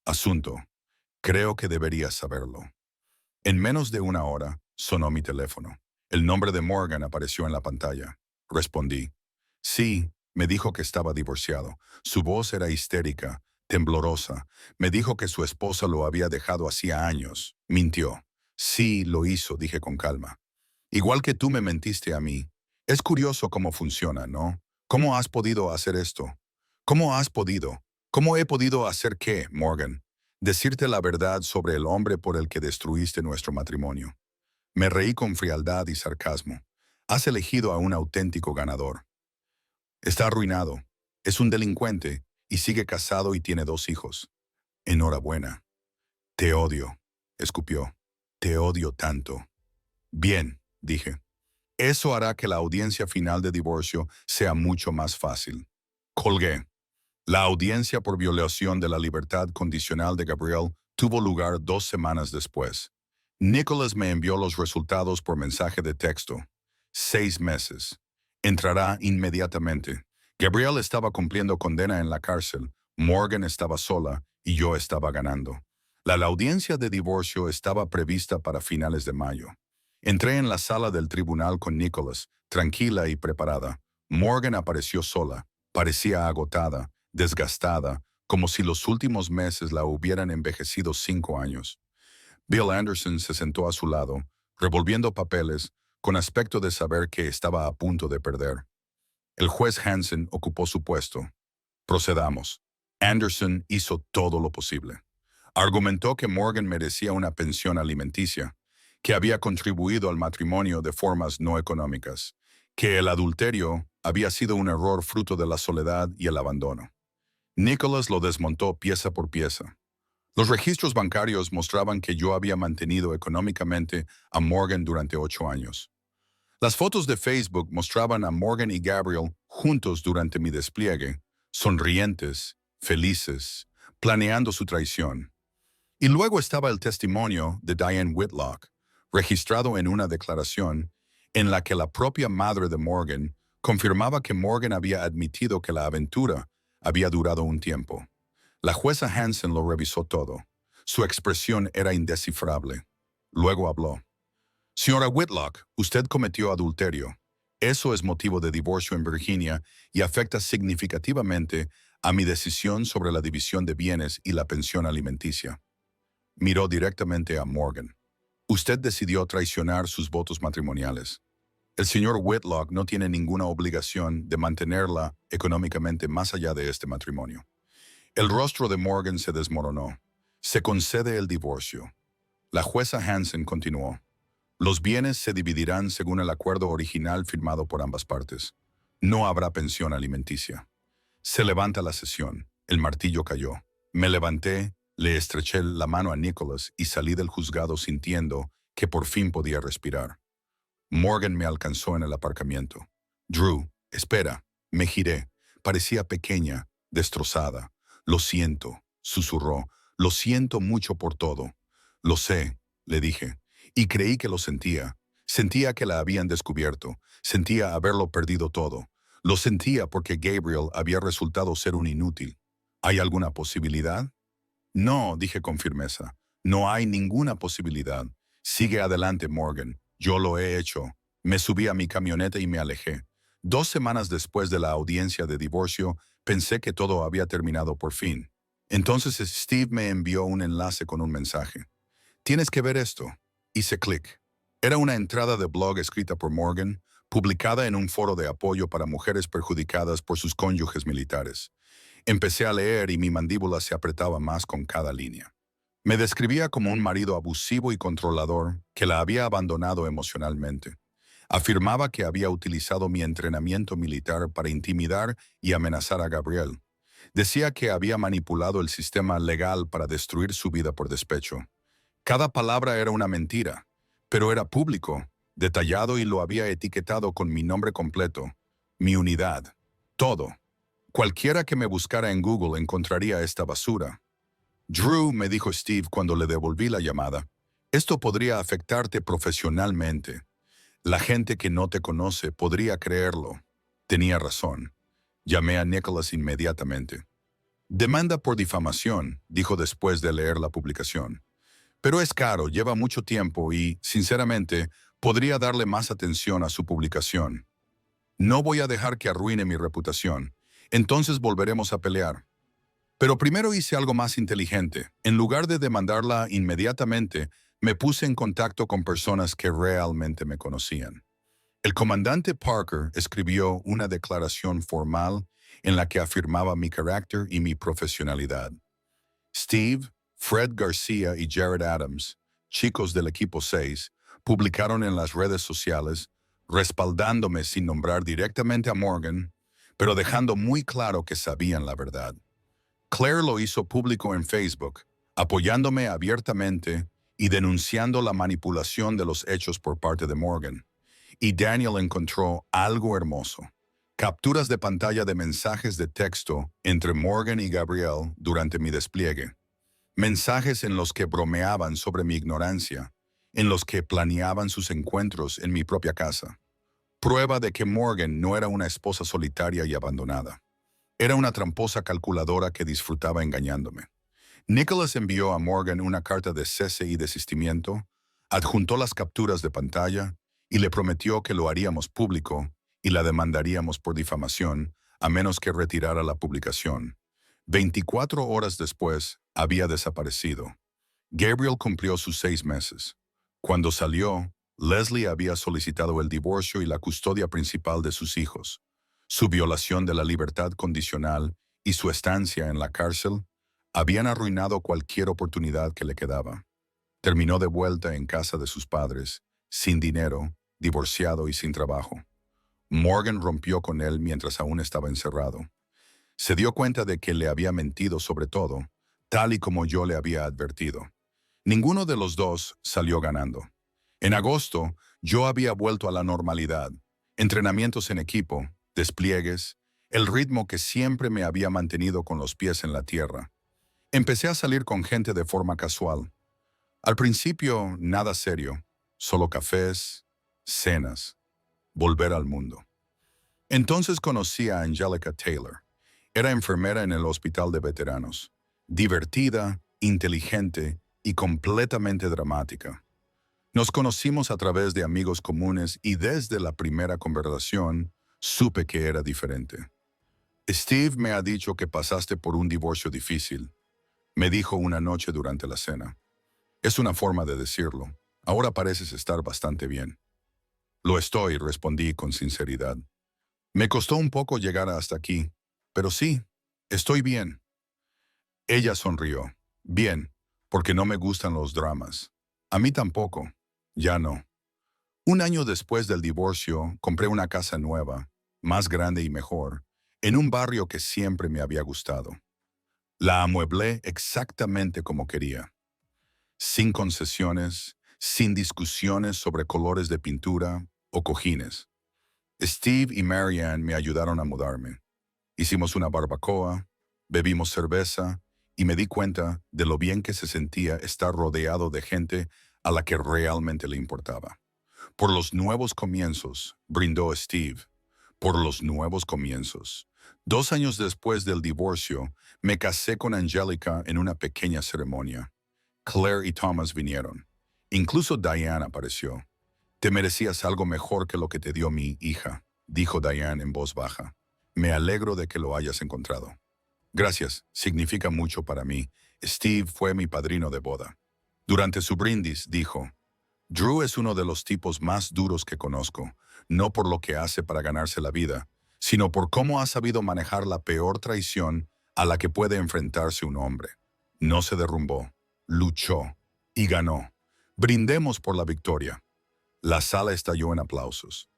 Asunto. Creo que deberías saberlo. En menos de una hora, sonó mi teléfono. El nombre de Morgan apareció en la pantalla. Respondí. Sí, me dijo que estaba divorciado. Su voz era histérica, temblorosa. Me dijo que su esposa lo había dejado hacía años. Mintió. Sí, lo hizo, dije con calma. Igual que tú me mentiste a mí. Es curioso cómo funciona, ¿no? ¿Cómo has podido hacer esto? ¿Cómo has podido? ¿Cómo he podido hacer qué, Morgan? Decirte la verdad sobre el hombre por el que destruiste nuestro matrimonio. Me reí con frialdad y sarcasmo. Has elegido a un auténtico ganador. Está arruinado, es un delincuente y sigue casado y tiene 2 hijos. Enhorabuena. Te odio, escupió. Te odio tanto. Bien, dije. Eso hará que la audiencia final de divorcio sea mucho más fácil. Colgué. La audiencia por violación de la libertad condicional de Gabriel tuvo lugar 2 semanas después. Nicholas me envió los resultados por mensaje de texto. 6 meses. Entrará inmediatamente. Gabriel estaba cumpliendo condena en la cárcel, Morgan estaba sola y yo estaba ganando. La audiencia de divorcio estaba prevista para finales de mayo. Entré en la sala del tribunal con Nicholas, tranquila y preparada. Morgan apareció sola, parecía agotada, desgastada, como si los últimos meses la hubieran envejecido 5 años. Bill Anderson se sentó a su lado, revolviendo papeles, con aspecto de saber que estaba a punto de perder. El juez Hansen ocupó su puesto. Procedamos. Anderson hizo todo lo posible. Argumentó que Morgan merecía una pensión alimenticia, que había contribuido al matrimonio de formas no económicas, que el adulterio había sido un error fruto de la soledad y el abandono. Nicholas lo desmontó pieza por pieza. Los registros bancarios mostraban que yo había mantenido económicamente a Morgan durante 8 años. Las fotos de Facebook mostraban a Morgan y Gabriel juntos durante mi despliegue, sonrientes, felices, planeando su traición. Y luego estaba el testimonio de Diane Whitlock, registrado en una declaración en la que la propia madre de Morgan confirmaba que Morgan había admitido que la aventura había durado un tiempo. La jueza Hansen lo revisó todo. Su expresión era indescifrable. Luego habló. Señora Whitlock, usted cometió adulterio. Eso es motivo de divorcio en Virginia y afecta significativamente a mi decisión sobre la división de bienes y la pensión alimenticia. Miró directamente a Morgan. Usted decidió traicionar sus votos matrimoniales. El señor Whitlock no tiene ninguna obligación de mantenerla económicamente más allá de este matrimonio. El rostro de Morgan se desmoronó. Se concede el divorcio. La jueza Hansen continuó. Los bienes se dividirán según el acuerdo original firmado por ambas partes. No habrá pensión alimenticia. Se levanta la sesión. El martillo cayó. Me levanté, le estreché la mano a Nicholas y salí del juzgado sintiendo que por fin podía respirar. Morgan me alcanzó en el aparcamiento. Drew, espera. Me giré. Parecía pequeña, destrozada. Lo siento, susurró. Lo siento mucho por todo. Lo sé, le dije. Y creí que lo sentía. Sentía que la habían descubierto. Sentía haberlo perdido todo. Lo sentía porque Gabriel había resultado ser un inútil. ¿Hay alguna posibilidad? No, dije con firmeza. No hay ninguna posibilidad. Sigue adelante, Morgan. Yo lo he hecho. Me subí a mi camioneta y me alejé. 2 semanas después de la audiencia de divorcio, pensé que todo había terminado por fin. Entonces Steve me envió un enlace con un mensaje. Tienes que ver esto. Hice clic. Era una entrada de blog escrita por Morgan, publicada en un foro de apoyo para mujeres perjudicadas por sus cónyuges militares. Empecé a leer y mi mandíbula se apretaba más con cada línea. Me describía como un marido abusivo y controlador que la había abandonado emocionalmente. Afirmaba que había utilizado mi entrenamiento militar para intimidar y amenazar a Gabriel. Decía que había manipulado el sistema legal para destruir su vida por despecho. Cada palabra era una mentira, pero era público, detallado y lo había etiquetado con mi nombre completo, mi unidad, todo. Cualquiera que me buscara en Google encontraría esta basura. Drew, me dijo Steve cuando le devolví la llamada, esto podría afectarte profesionalmente. La gente que no te conoce podría creerlo. Tenía razón. Llamé a Nicholas inmediatamente. Demanda por difamación, dijo después de leer la publicación. Pero es caro, lleva mucho tiempo y, sinceramente, podría darle más atención a su publicación. No voy a dejar que arruine mi reputación. Entonces volveremos a pelear. Pero primero hice algo más inteligente. En lugar de demandarla inmediatamente, me puse en contacto con personas que realmente me conocían. El comandante Parker escribió una declaración formal en la que afirmaba mi carácter y mi profesionalidad. Steve, Fred García y Jared Adams, chicos del equipo 6, publicaron en las redes sociales, respaldándome sin nombrar directamente a Morgan, pero dejando muy claro que sabían la verdad. Claire lo hizo público en Facebook. apoyándome abiertamente y denunciando la manipulación de los hechos por parte de Morgan. Y Daniel encontró algo hermoso: capturas de pantalla de mensajes de texto entre Morgan y Gabrielle durante mi despliegue. Mensajes en los que bromeaban sobre mi ignorancia, en los que planeaban sus encuentros en mi propia casa. Prueba de que Morgan no era una esposa solitaria y abandonada. Era una tramposa calculadora que disfrutaba engañándome. Nicholas envió a Morgan una carta de cese y desistimiento, adjuntó las capturas de pantalla y le prometió que lo haríamos público y la demandaríamos por difamación a menos que retirara la publicación. 24 horas después, había desaparecido. Gabriel cumplió sus 6 meses. Cuando salió, Leslie había solicitado el divorcio y la custodia principal de sus hijos. Su violación de la libertad condicional y su estancia en la cárcel habían arruinado cualquier oportunidad que le quedaba. Terminó de vuelta en casa de sus padres, sin dinero, divorciado y sin trabajo. Morgan rompió con él mientras aún estaba encerrado. Se dio cuenta de que le había mentido sobre todo, tal y como yo le había advertido. Ninguno de los dos salió ganando. En agosto, yo había vuelto a la normalidad: entrenamientos en equipo, despliegues, el ritmo que siempre me había mantenido con los pies en la tierra. Empecé a salir con gente de forma casual. Al principio, nada serio, solo cafés, cenas, volver al mundo. Entonces conocí a Angelica Taylor. Era enfermera en el hospital de veteranos. Divertida, inteligente y completamente dramática. Nos conocimos a través de amigos comunes y desde la primera conversación supe que era diferente. Steve me ha dicho que pasaste por un divorcio difícil, me dijo una noche durante la cena. Es una forma de decirlo. Ahora pareces estar bastante bien. Lo estoy, respondí con sinceridad. Me costó un poco llegar hasta aquí, pero sí, estoy bien. Ella sonrió. Bien, porque no me gustan los dramas. A mí tampoco. Ya no. Un año después del divorcio, compré una casa nueva, más grande y mejor, en un barrio que siempre me había gustado. La amueblé exactamente como quería, sin concesiones, sin discusiones sobre colores de pintura o cojines. Steve y Marianne me ayudaron a mudarme. Hicimos una barbacoa, bebimos cerveza y me di cuenta de lo bien que se sentía estar rodeado de gente a la que realmente le importaba. Por los nuevos comienzos, brindó Steve. Por los nuevos comienzos. 2 años después del divorcio, me casé con Angelica en una pequeña ceremonia. Claire y Thomas vinieron. Incluso Diane apareció. Te merecías algo mejor que lo que te dio mi hija, dijo Diane en voz baja. Me alegro de que lo hayas encontrado. Gracias, significa mucho para mí. Steve fue mi padrino de boda. Durante su brindis, dijo: Drew es uno de los tipos más duros que conozco, no por lo que hace para ganarse la vida, sino por cómo ha sabido manejar la peor traición a la que puede enfrentarse un hombre. No se derrumbó, luchó y ganó. Brindemos por la victoria. La sala estalló en aplausos.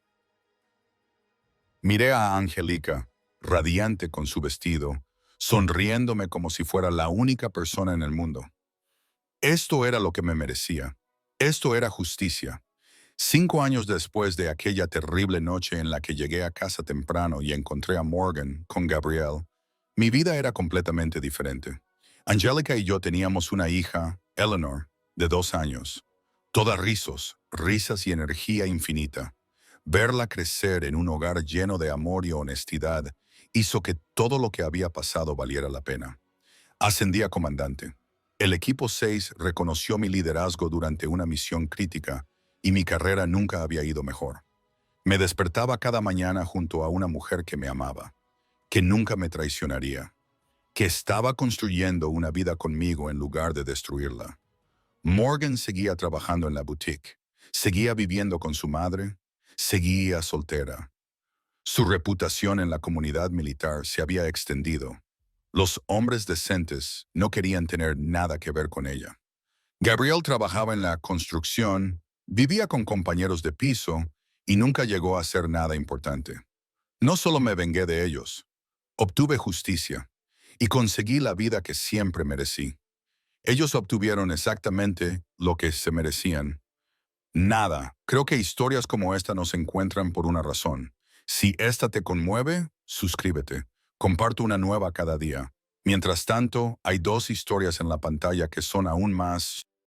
Miré a Angelica, radiante con su vestido, sonriéndome como si fuera la única persona en el mundo. Esto era lo que me merecía. Esto era justicia. 5 años después de aquella terrible noche en la que llegué a casa temprano y encontré a Morgan con Gabrielle, mi vida era completamente diferente. Angelica y yo teníamos una hija, Eleanor, de 2 años. Toda rizos, risas y energía infinita. Verla crecer en un hogar lleno de amor y honestidad hizo que todo lo que había pasado valiera la pena. Ascendí a comandante. El equipo 6 reconoció mi liderazgo durante una misión crítica y mi carrera nunca había ido mejor. Me despertaba cada mañana junto a una mujer que me amaba, que nunca me traicionaría, que estaba construyendo una vida conmigo en lugar de destruirla. Morgan seguía trabajando en la boutique, seguía viviendo con su madre, seguía soltera. Su reputación en la comunidad militar se había extendido. Los hombres decentes no querían tener nada que ver con ella. Gabriel trabajaba en la construcción, vivía con compañeros de piso y nunca llegó a hacer nada importante. No solo me vengué de ellos, obtuve justicia y conseguí la vida que siempre merecí. Ellos obtuvieron exactamente lo que se merecían. Nada. Creo que historias como esta no se encuentran por una razón. Si esta te conmueve, suscríbete. Comparto una nueva cada día. Mientras tanto, hay dos historias en la pantalla que son aún más